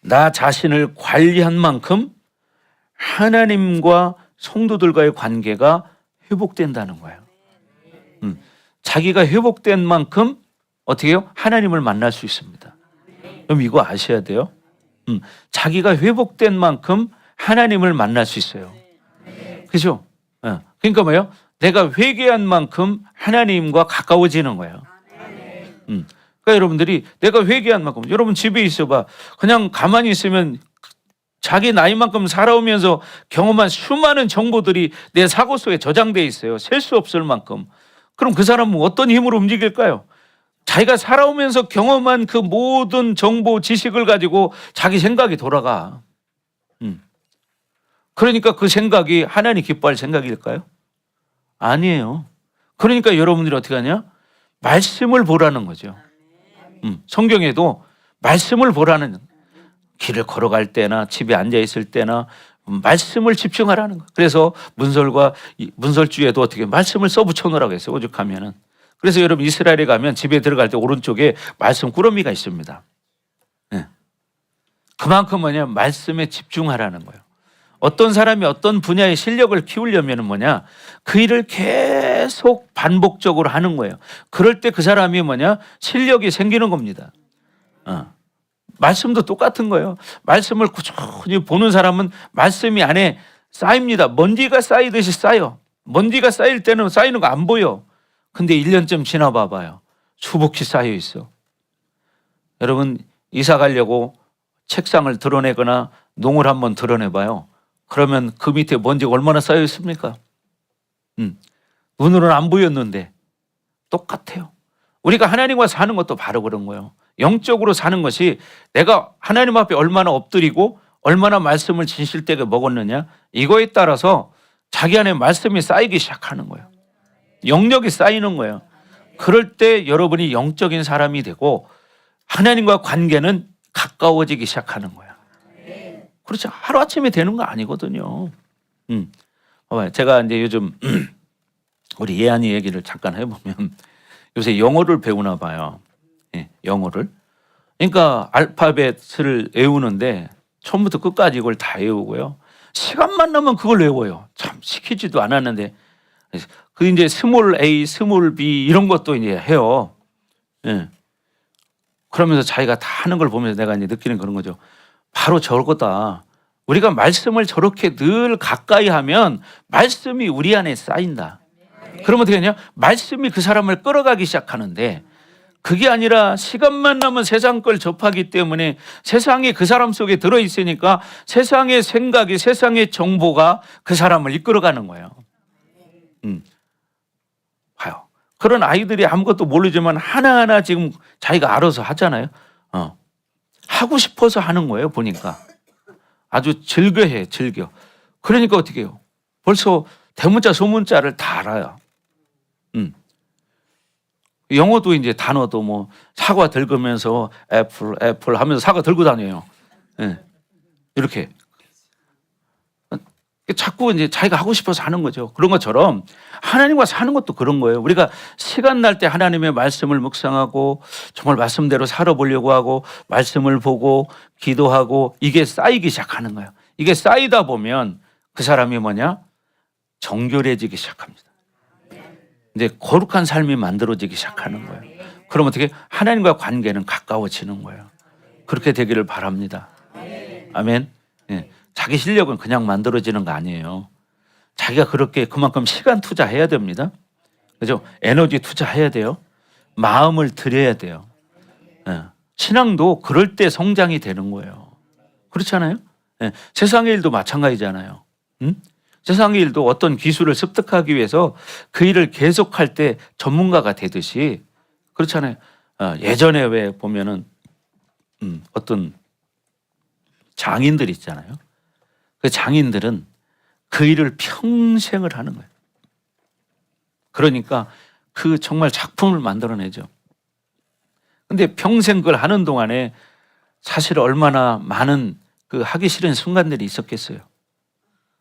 나 자신을 관리한 만큼 하나님과 성도들과의 관계가 회복된다는 거예요. 자기가 회복된 만큼 어떻게 해요? 하나님을 만날 수 있습니다. 그럼 이거 아셔야 돼요. 자기가 회복된 만큼 하나님을 만날 수 있어요. 그죠? 그러니까 뭐예요? 내가 회개한 만큼 하나님과 가까워지는 거예요. 그러니까 여러분들이 내가 회개한 만큼 여러분 집에 있어봐. 그냥 가만히 있으면 자기 나이만큼 살아오면서 경험한 수많은 정보들이 내 사고 속에 저장돼 있어요. 셀 수 없을 만큼. 그럼 그 사람은 어떤 힘으로 움직일까요? 자기가 살아오면서 경험한 그 모든 정보 지식을 가지고 자기 생각이 돌아가. 그러니까 그 생각이 하나님 기뻐할 생각일까요? 아니에요. 그러니까 여러분들이 어떻게 하냐? 말씀을 보라는 거죠. 성경에도 말씀을 보라는 길을 걸어갈 때나 집에 앉아 있을 때나 말씀을 집중하라는 거예요. 그래서 문설주에도 어떻게 말씀을 써붙여 놓으라고 했어요. 오죽하면은. 그래서 여러분 이스라엘에 가면 집에 들어갈 때 오른쪽에 말씀 꾸러미가 있습니다. 네. 그만큼 뭐냐? 말씀에 집중하라는 거예요. 어떤 사람이 어떤 분야의 실력을 키우려면 뭐냐? 그 일을 계속 반복적으로 하는 거예요. 그럴 때 그 사람이 뭐냐? 실력이 생기는 겁니다. 말씀도 똑같은 거예요. 말씀을 꾸준히 보는 사람은 말씀이 안에 쌓입니다. 먼지가 쌓이듯이 쌓여. 먼지가 쌓일 때는 쌓이는 거 안 보여. 근데 1년쯤 지나 봐봐요. 수북히 쌓여 있어. 여러분 이사 가려고 책상을 드러내거나 농을 한번 드러내봐요. 그러면 그 밑에 먼지가 얼마나 쌓여 있습니까? 눈으로는 안 보였는데 똑같아요. 우리가 하나님과 사는 것도 바로 그런 거예요. 영적으로 사는 것이 내가 하나님 앞에 얼마나 엎드리고 얼마나 말씀을 진실되게 먹었느냐 이거에 따라서 자기 안에 말씀이 쌓이기 시작하는 거예요. 영역이 쌓이는 거예요. 그럴 때 여러분이 영적인 사람이 되고 하나님과 관계는 가까워지기 시작하는 거예요. 그렇죠. 하루아침에 되는 거 아니거든요. 제가 이제 요즘 우리 예안이 얘기를 잠깐 해보면 요새 영어를 배우나 봐요. 예, 영어를. 그러니까 알파벳을 외우는데 처음부터 끝까지 이걸 다 외우고요. 시간만 나면 그걸 외워요. 참 시키지도 않았는데 그 이제 스몰 A, 스몰 B 이런 것도 이제 해요. 예. 그러면서 자기가 다 하는 걸 보면서 내가 이제 느끼는 그런 거죠. 바로 저거다. 우리가 말씀을 저렇게 늘 가까이 하면 말씀이 우리 안에 쌓인다. 그러면 어떻게 되냐? 말씀이 그 사람을 끌어가기 시작하는데 그게 아니라 시간만 나면 세상 걸 접하기 때문에 세상이 그 사람 속에 들어있으니까 세상의 생각이 세상의 정보가 그 사람을 이끌어가는 거예요. 봐요. 그런 아이들이 아무것도 모르지만 하나하나 지금 자기가 알아서 하잖아요. 하고 싶어서 하는 거예요. 보니까 아주 즐겨해. 즐겨. 그러니까 어떻게 해요? 벌써 대문자 소문자를 다 알아요. 영어도 이제 단어도 뭐 사과 들으면서 애플 하면서 사과 들고 다녀요. 네. 이렇게 자꾸 이제 자기가 하고 싶어서 하는 거죠. 그런 것처럼 하나님과 사는 것도 그런 거예요. 우리가 시간 날 때 하나님의 말씀을 묵상하고 정말 말씀대로 살아보려고 하고 말씀을 보고 기도하고 이게 쌓이기 시작하는 거예요. 이게 쌓이다 보면 그 사람이 뭐냐? 정결해지기 시작합니다. 이제 거룩한 삶이 만들어지기 시작하는 거예요. 그럼 어떻게 하나님과 관계는 가까워지는 거예요. 그렇게 되기를 바랍니다. 아멘. 네. 자기 실력은 그냥 만들어지는 거 아니에요. 자기가 그렇게 그만큼 시간 투자해야 됩니다. 그죠? 에너지 투자해야 돼요. 마음을 들여야 돼요. 네. 신앙도 그럴 때 성장이 되는 거예요. 그렇잖아요? 네. 세상의 일도 마찬가지잖아요. 세상의 일도 어떤 기술을 습득하기 위해서 그 일을 계속할 때 전문가가 되듯이 그렇잖아요. 예전에 왜 보면은 어떤 장인들 있잖아요. 그 장인들은 그 일을 평생을 하는 거예요. 그러니까 그 정말 작품을 만들어내죠. 근데 평생 그걸 하는 동안에 사실 얼마나 많은 그 하기 싫은 순간들이 있었겠어요.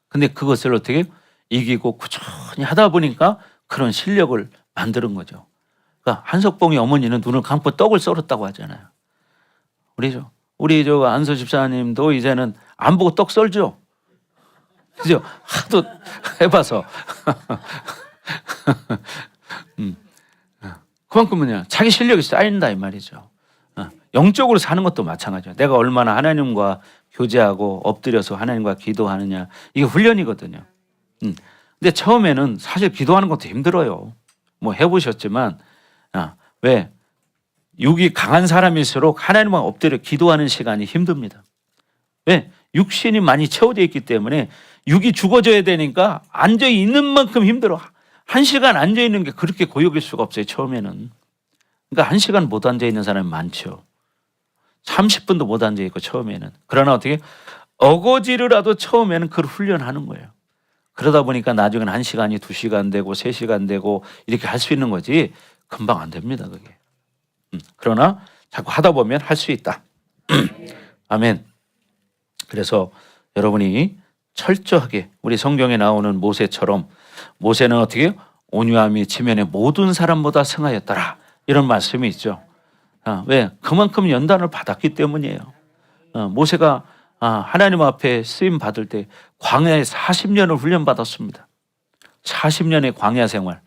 근데 그것을 어떻게 이기고 꾸준히 하다 보니까 그런 실력을 만드는 거죠. 그러니까 한석봉이 어머니는 눈을 감고 떡을 썰었다고 하잖아요. 우리 저 안서 집사님도 이제는 안 보고 떡 썰죠. 그죠? 하도 해봐서. 그만큼 뭐냐? 자기 실력이 쌓인다 이 말이죠. 영적으로 사는 것도 마찬가지예요. 내가 얼마나 하나님과 교제하고 엎드려서 하나님과 기도하느냐 이게 훈련이거든요. 근데 처음에는 사실 기도하는 것도 힘들어요. 뭐 해보셨지만 왜 육이 강한 사람일수록 하나님과 엎드려 기도하는 시간이 힘듭니다. 왜? 육신이 많이 채워져 있기 때문에 육이 죽어져야 되니까 앉아 있는 만큼 힘들어. 1시간 앉아 있는 게 그렇게 고역일 수가 없어요. 처음에는. 그러니까 1시간 못 앉아 있는 사람이 많죠. 30분도 못 앉아 있고 처음에는. 그러나 어떻게 어거지로라도 처음에는 그걸 훈련하는 거예요. 그러다 보니까 나중에는 1시간이 2시간 되고 3시간 되고 이렇게 할 수 있는 거지 금방 안 됩니다. 그게. 그러나 자꾸 하다 보면 할 수 있다. 아멘. 그래서 여러분이 철저하게 우리 성경에 나오는 모세처럼 모세는 어떻게 온유함이 지면의 모든 사람보다 승하였더라 이런 말씀이 있죠. 왜? 그만큼 연단을 받았기 때문이에요. 모세가 하나님 앞에 쓰임 받을 때 광야에 40년을 훈련 받았습니다. 40년의 광야 생활.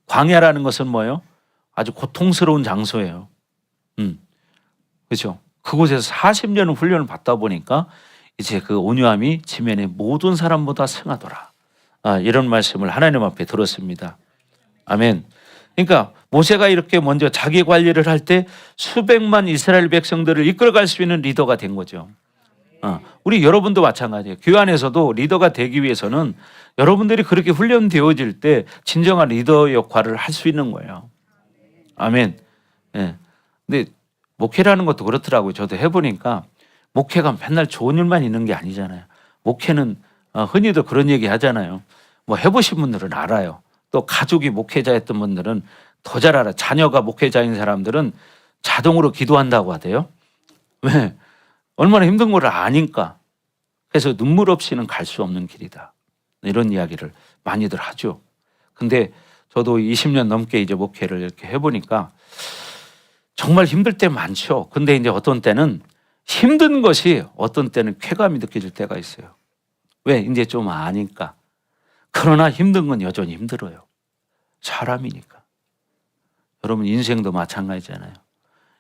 광야라는 것은 뭐예요? 아주 고통스러운 장소예요. 그렇죠. 그곳에서 40년을 훈련을 받다 보니까 이제 그 온유함이 지면의 모든 사람보다 승하더라. 이런 말씀을 하나님 앞에 들었습니다. 아멘. 그러니까 모세가 이렇게 먼저 자기 관리를 할 때 수백만 이스라엘 백성들을 이끌어갈 수 있는 리더가 된 거죠. 우리 여러분도 마찬가지예요. 교회 안에서도 리더가 되기 위해서는 여러분들이 그렇게 훈련되어질 때 진정한 리더 역할을 할 수 있는 거예요. 아멘. 예. 근데 목회라는 것도 그렇더라고요. 저도 해보니까 목회가 맨날 좋은 일만 있는 게 아니잖아요. 목회는 흔히도 그런 얘기 하잖아요. 뭐 해보신 분들은 알아요. 또 가족이 목회자였던 분들은 더 잘 알아요. 자녀가 목회자인 사람들은 자동으로 기도한다고 하대요. 왜? 얼마나 힘든 걸 아니까. 그래서 눈물 없이는 갈 수 없는 길이다. 이런 이야기를 많이들 하죠. 근데 저도 20년 넘게 이제 목회를 이렇게 해보니까 정말 힘들 때 많죠. 근데 이제 어떤 때는 힘든 것이 어떤 때는 쾌감이 느껴질 때가 있어요. 왜? 이제 좀 아니까. 그러나 힘든 건 여전히 힘들어요. 사람이니까. 여러분 인생도 마찬가지잖아요.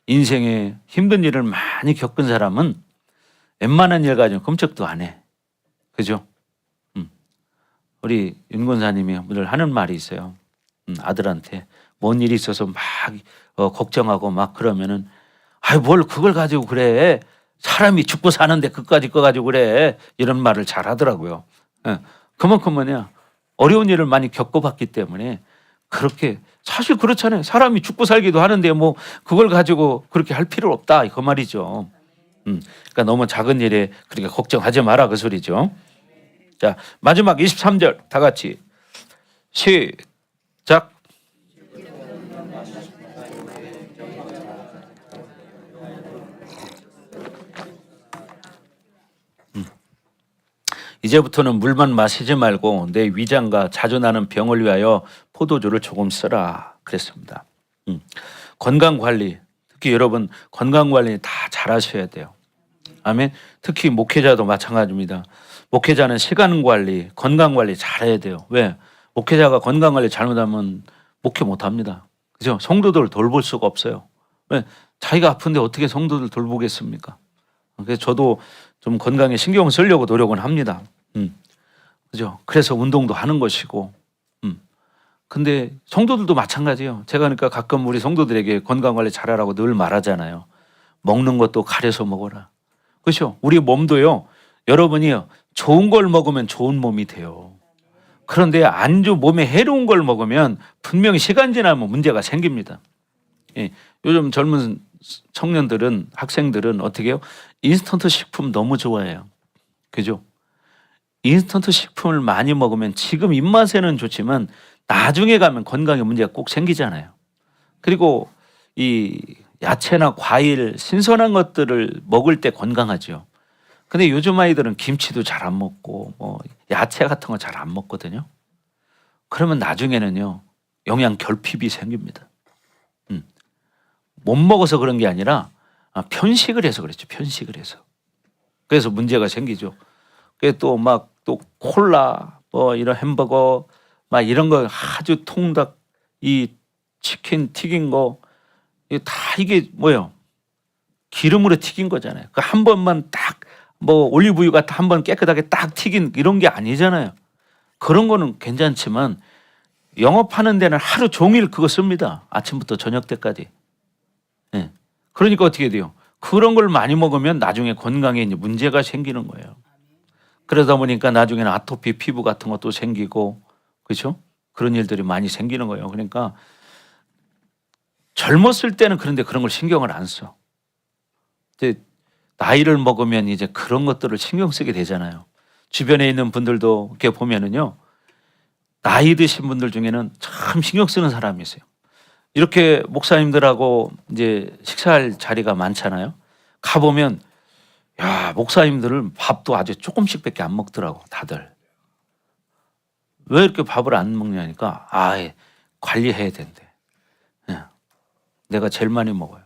인생에 힘든 일을 많이 겪은 사람은 웬만한 일 가지고 끔찍도 안 해. 그죠? 우리 윤 권사님이 늘 하는 말이 있어요. 아들한테 뭔 일이 있어서 막 걱정하고 막 그러면은 뭘 그걸 가지고 그래. 사람이 죽고 사는데 그까짓 거 가지고 그래. 이런 말을 잘 하더라고요. 그만큼 뭐냐. 어려운 일을 많이 겪어봤기 때문에 그렇게 사실 그렇잖아요. 사람이 죽고 살기도 하는데 뭐 그걸 가지고 그렇게 할 필요 없다. 그 말이죠. 그러니까 너무 작은 일에 그렇게 걱정하지 마라 그 소리죠. 자, 마지막 23절 다 같이 시작. 이제부터는 물만 마시지 말고 내 위장과 자주 나는 병을 위하여 포도주를 조금 쓰라 그랬습니다. 건강 관리, 특히 여러분 건강 관리 다 잘하셔야 돼요. 아멘. 특히 목회자도 마찬가지입니다. 목회자는 시간 관리, 건강 관리 잘해야 돼요. 왜? 목회자가 건강 관리 잘못하면 목회 못합니다. 그죠? 성도들을 돌볼 수가 없어요. 왜? 자기가 아픈데 어떻게 성도들 돌보겠습니까? 그래서 저도 좀 건강에 신경 쓰려고 노력은 합니다. 그죠? 그래서 운동도 하는 것이고. 근데 성도들도 마찬가지예요. 제가 그러니까 가끔 우리 성도들에게 건강 관리 잘하라고 늘 말하잖아요. 먹는 것도 가려서 먹어라. 그렇죠? 우리 몸도요. 여러분이요. 좋은 걸 먹으면 좋은 몸이 돼요. 그런데 안주 몸에 해로운 걸 먹으면 분명히 시간 지나면 문제가 생깁니다. 예. 요즘 젊은 청년들은 학생들은 어떻게 해요? 인스턴트 식품 너무 좋아해요. 그죠? 인스턴트 식품을 많이 먹으면 지금 입맛에는 좋지만 나중에 가면 건강에 문제가 꼭 생기잖아요. 그리고 이 야채나 과일, 신선한 것들을 먹을 때 건강하죠. 근데 요즘 아이들은 김치도 잘 안 먹고 뭐 야채 같은 거 잘 안 먹거든요. 그러면 나중에는요. 영양 결핍이 생깁니다. 못 먹어서 그런 게 아니라 편식을 해서 그랬죠. 편식을 해서. 그래서 문제가 생기죠. 그게 또 콜라 뭐 이런 햄버거 막 이런 거 아주 통닭 이 치킨 튀긴 거 다 이게 뭐예요? 기름으로 튀긴 거잖아요. 그 한 번만 딱 뭐 올리브유 같은 한 번 깨끗하게 딱 튀긴 이런 게 아니잖아요. 그런 거는 괜찮지만 영업하는 데는 하루 종일 그거 씁니다. 아침부터 저녁 때까지. 네. 그러니까 어떻게 돼요? 그런 걸 많이 먹으면 나중에 건강에 이제 문제가 생기는 거예요. 그러다 보니까 나중에는 아토피 피부 같은 것도 생기고 그렇죠? 그런 일들이 많이 생기는 거예요. 그러니까 젊었을 때는 그런데 그런 걸 신경을 안 써. 이제 나이를 먹으면 이제 그런 것들을 신경 쓰게 되잖아요. 주변에 있는 분들도 이렇게 보면은요. 나이 드신 분들 중에는 참 신경 쓰는 사람이 있어요. 이렇게 목사님들하고 이제 식사할 자리가 많잖아요. 가보면 야, 목사님들은 밥도 아주 조금씩밖에 안 먹더라고, 다들. 왜 이렇게 밥을 안 먹냐니까, 관리해야 된대. 내가 제일 많이 먹어요.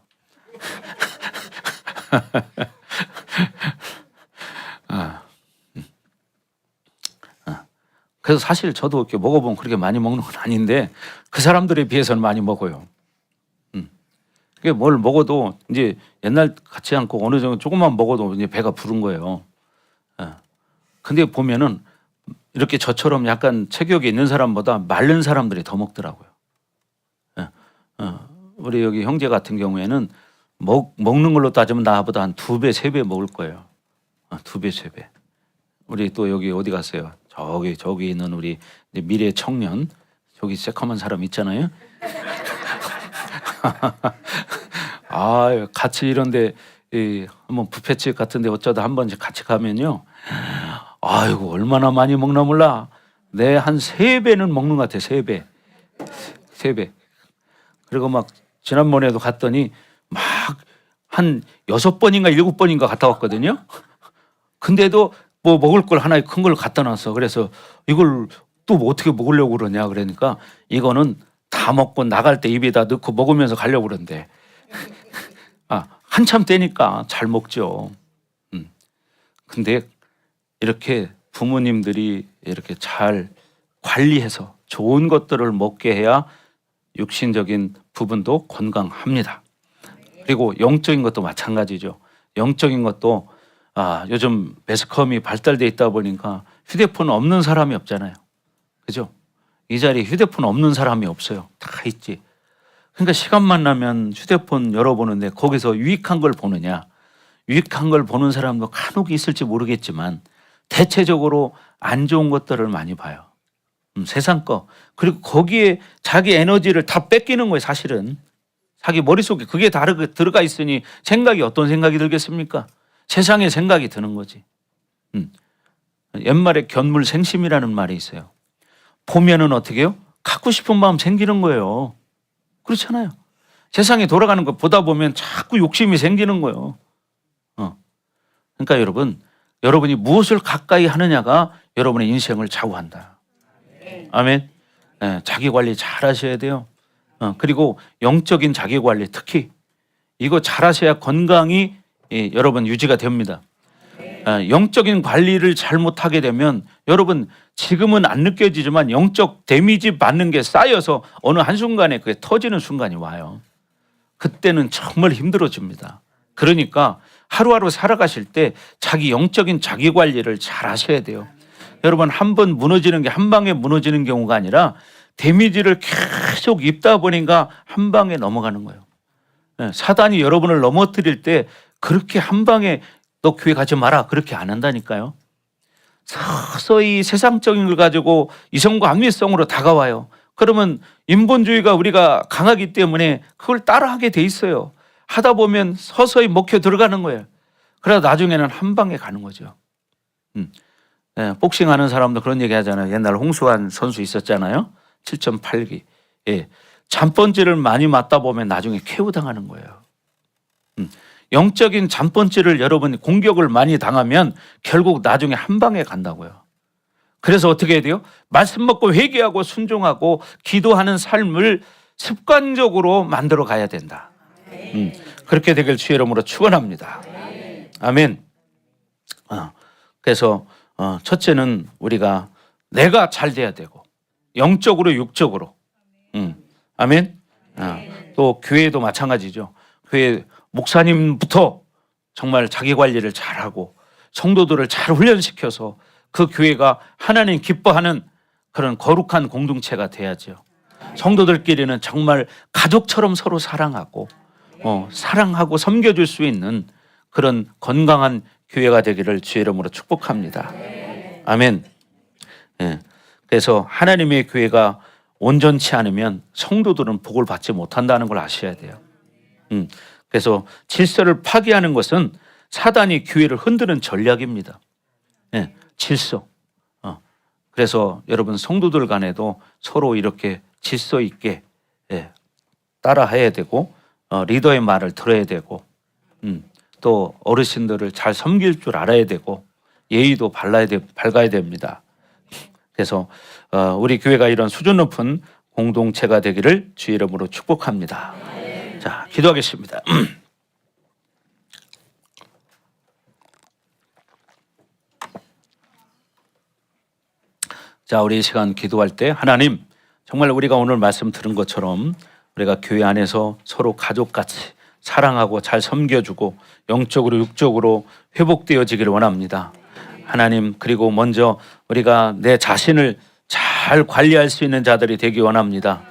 그래서 사실 저도 이렇게 먹어보면 그렇게 많이 먹는 건 아닌데 그 사람들에 비해서는 많이 먹어요. 그게 뭘 먹어도 이제 옛날 같지 않고 어느 정도 조금만 먹어도 이제 배가 부른 거예요. 예. 근데 보면은 이렇게 저처럼 약간 체격이 있는 사람보다 마른 사람들이 더 먹더라고요. 예. 우리 여기 형제 같은 경우에는 먹는 걸로 따지면 나보다 한 2배, 3배 먹을 거예요. 2배, 3배. 우리 또 여기 어디 갔어요? 저기 있는 우리 미래 청년, 저기 새까만 사람 있잖아요. 같이 이런데 한번 뷔페집 같은데 어쩌다 한 번씩 같이 가면요. 아이고 얼마나 많이 먹나 몰라. 내 한 3배는 먹는 것 같아. 3배. 3배. 그리고 막 지난번에도 갔더니 막 한 6번인가 7번인가 갔다 왔거든요. 근데도 뭐 먹을 걸 하나 큰 걸 갖다 놨어. 그래서 이걸 또 뭐 어떻게 먹으려고 그러냐 그러니까 이거는 다 먹고 나갈 때 입에다 넣고 먹으면서 가려고 그런대. 한참 떼니까 잘 먹죠. 근데 이렇게 부모님들이 이렇게 잘 관리해서 좋은 것들을 먹게 해야 육신적인 부분도 건강합니다. 그리고 영적인 것도 마찬가지죠. 영적인 것도 요즘 매스컴이 발달돼 있다 보니까 휴대폰 없는 사람이 없잖아요. 그죠? 이 자리에 휴대폰 없는 사람이 없어요. 다 있지. 그러니까 시간만 나면 휴대폰 열어보는데 거기서 유익한 걸 보느냐. 유익한 걸 보는 사람도 간혹 있을지 모르겠지만 대체적으로 안 좋은 것들을 많이 봐요. 세상 거. 그리고 거기에 자기 에너지를 다 뺏기는 거예요. 사실은. 자기 머릿속에 그게 다 들어가 있으니 생각이 어떤 생각이 들겠습니까? 세상의 생각이 드는 거지. 옛말에 견물생심이라는 말이 있어요. 보면은 어떻게 해요? 갖고 싶은 마음 생기는 거예요. 그렇잖아요. 세상에 돌아가는 거 보다 보면 자꾸 욕심이 생기는 거예요. 그러니까 여러분이 무엇을 가까이 하느냐가 여러분의 인생을 좌우한다. 아멘. 네, 자기 관리 잘 하셔야 돼요. 그리고 영적인 자기 관리 특히 이거 잘 하셔야 건강이 여러분 유지가 됩니다. 영적인 관리를 잘못하게 되면 여러분 지금은 안 느껴지지만 영적 데미지 받는 게 쌓여서 어느 한순간에 그게 터지는 순간이 와요. 그때는 정말 힘들어집니다. 그러니까 하루하루 살아가실 때 자기 영적인 자기 관리를 잘 하셔야 돼요. 여러분 한 번 무너지는 게 한 방에 무너지는 경우가 아니라 데미지를 계속 입다 보니까 한 방에 넘어가는 거예요. 사단이 여러분을 넘어뜨릴 때 그렇게 한 방에 너 교회 가지 마라 그렇게 안 한다니까요. 서서히 세상적인 걸 가지고 이성과 합리성으로 다가와요. 그러면 인본주의가 우리가 강하기 때문에 그걸 따라하게 돼 있어요. 하다 보면 서서히 먹혀 들어가는 거예요. 그러다 나중에는 한 방에 가는 거죠. 복싱하는 사람도 그런 얘기 하잖아요. 옛날 홍수환 선수 있었잖아요. 7.8기. 잠번지를 많이 맞다 보면 나중에 KO 당하는 거예요. 영적인 잠번지를 여러분이 공격을 많이 당하면 결국 나중에 한 방에 간다고요. 그래서 어떻게 해야 돼요? 말씀 먹고 회개하고 순종하고 기도하는 삶을 습관적으로 만들어 가야 된다. 그렇게 되길 주의 이름으로 축원합니다. 아멘. 그래서 첫째는 우리가 내가 잘 돼야 되고 영적으로 육적으로. 아멘. 또 교회도 마찬가지죠. 교회 목사님부터 정말 자기 관리를 잘하고 성도들을 잘 훈련시켜서 그 교회가 하나님 기뻐하는 그런 거룩한 공동체가 돼야죠. 성도들끼리는 정말 가족처럼 서로 사랑하고 사랑하고 섬겨줄 수 있는 그런 건강한 교회가 되기를 주의 이름으로 축복합니다. 아멘. 그래서 하나님의 교회가 온전치 않으면 성도들은 복을 받지 못한다는 걸 아셔야 돼요. 그래서 질서를 파괴하는 것은 사단이 교회를 흔드는 전략입니다. 질서. 그래서 여러분 성도들 간에도 서로 이렇게 질서 있게 따라해야 되고 리더의 말을 들어야 되고 또 어르신들을 잘 섬길 줄 알아야 되고 예의도 밝아야 됩니다. 그래서 우리 교회가 이런 수준 높은 공동체가 되기를 주의 이름으로 축복합니다. 자, 기도하겠습니다. 자, 우리 이 시간 기도할 때 하나님, 정말 우리가 오늘 말씀 들은 것처럼 우리가 교회 안에서 서로 가족같이 사랑하고 잘 섬겨주고 영적으로 육적으로 회복되어지기를 원합니다. 하나님, 그리고 먼저 우리가 내 자신을 잘 관리할 수 있는 자들이 되기 원합니다.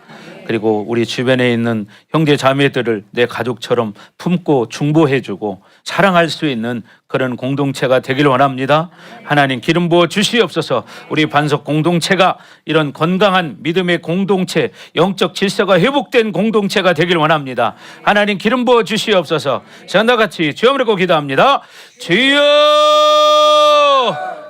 그리고 우리 주변에 있는 형제 자매들을 내 가족처럼 품고 중보해주고 사랑할 수 있는 그런 공동체가 되기를 원합니다. 하나님, 기름 부어 주시옵소서. 우리 반석 공동체가 이런 건강한 믿음의 공동체, 영적 질서가 회복된 공동체가 되기를 원합니다. 하나님, 기름 부어 주시옵소서. 저와 같이 주여 부르고 기도합니다. 주여!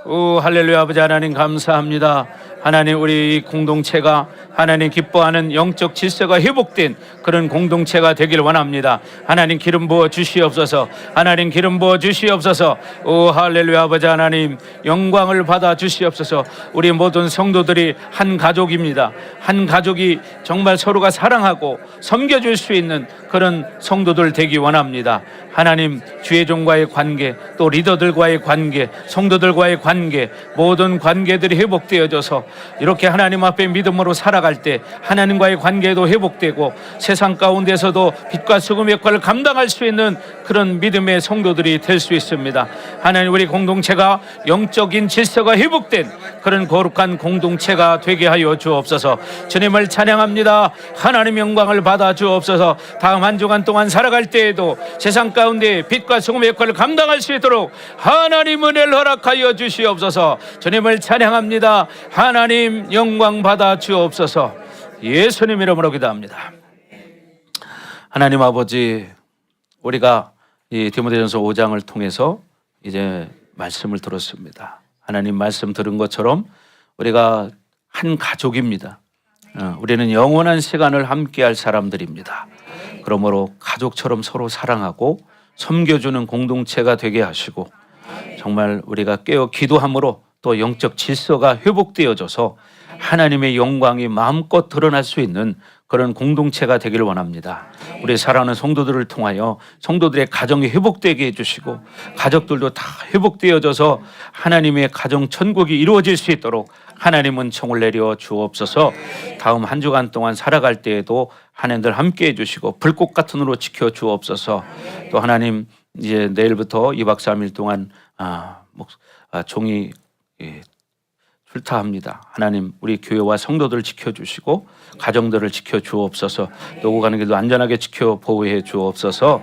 오, 할렐루야. 아버지 하나님 감사합니다. 하나님, 우리 공동체가 하나님 기뻐하는 영적 질서가 회복된 그런 공동체가 되길 원합니다. 하나님, 기름 부어 주시옵소서. 하나님, 기름 부어 주시옵소서. 오, 할렐루야. 아버지 하나님, 영광을 받아 주시옵소서. 우리 모든 성도들이 한 가족입니다. 한 가족이 정말 서로가 사랑하고 섬겨줄 수 있는 그런 성도들 되기 원합니다. 하나님, 주의 종과의 관계, 또 리더들과의 관계, 성도들과의 관계, 모든 관계들이 회복되어져서 이렇게 하나님 앞에 믿음으로 살아갈 때 하나님과의 관계도 회복되고 세상 가운데서도 빛과 소금의 역할을 감당할 수 있는 그런 믿음의 성도들이 될 수 있습니다. 하나님, 우리 공동체가 영적인 질서가 회복된 그런 거룩한 공동체가 되게 하여 주옵소서. 주님을 찬양합니다. 하나님 영광을 받아 주옵소서. 다음 한 주간 동안 살아갈 때에도 세상 가운데 빛과 소금의 역할을 감당할 수 있도록 하나님 은혜를 허락하여 주시옵소서. 주님을 찬양합니다. 하나님 영광 받아 주옵소서. 예수님 이름으로 기도합니다. 하나님 아버지, 우리가 이 디모데전서 5장을 통해서 이제 말씀을 들었습니다. 하나님 말씀 들은 것처럼 우리가 한 가족입니다. 우리는 영원한 시간을 함께할 사람들입니다. 그러므로 가족처럼 서로 사랑하고 섬겨주는 공동체가 되게 하시고 정말 우리가 깨어 기도함으로 또 영적 질서가 회복되어져서 하나님의 영광이 마음껏 드러날 수 있는 그런 공동체가 되기를 원합니다. 우리 사랑하는 성도들을 통하여 성도들의 가정이 회복되게 해주시고 가족들도 다 회복되어져서 하나님의 가정 천국이 이루어질 수 있도록 하나님은 총을 내려 주옵소서. 다음 한 주간 동안 살아갈 때에도 하나님들 함께 해주시고 불꽃 같은 으로 지켜 주옵소서. 또 하나님, 이제 내일부터 2박 3일 동안 종이 출타합니다. 하나님, 우리 교회와 성도들을 지켜주시고 가정들을 지켜 주옵소서. 또 오고 가는 길도 안전하게 지켜 보호해 주옵소서.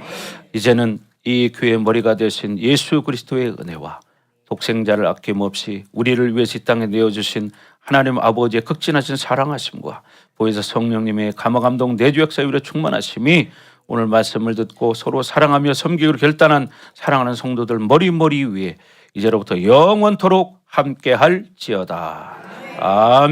이제는 이 교회의 머리가 되신 예수 그리스도의 은혜와 독생자를 아낌없이 우리를 위해서 이 땅에 내어주신 하나님 아버지의 극진하신 사랑하심과 보혜사 성령님의 감화감동 내주 역사 위로 충만하심이 오늘 말씀을 듣고 서로 사랑하며 섬기기로 결단한 사랑하는 성도들 머리 위에 이제로부터 영원토록 함께할지어다. 아멘.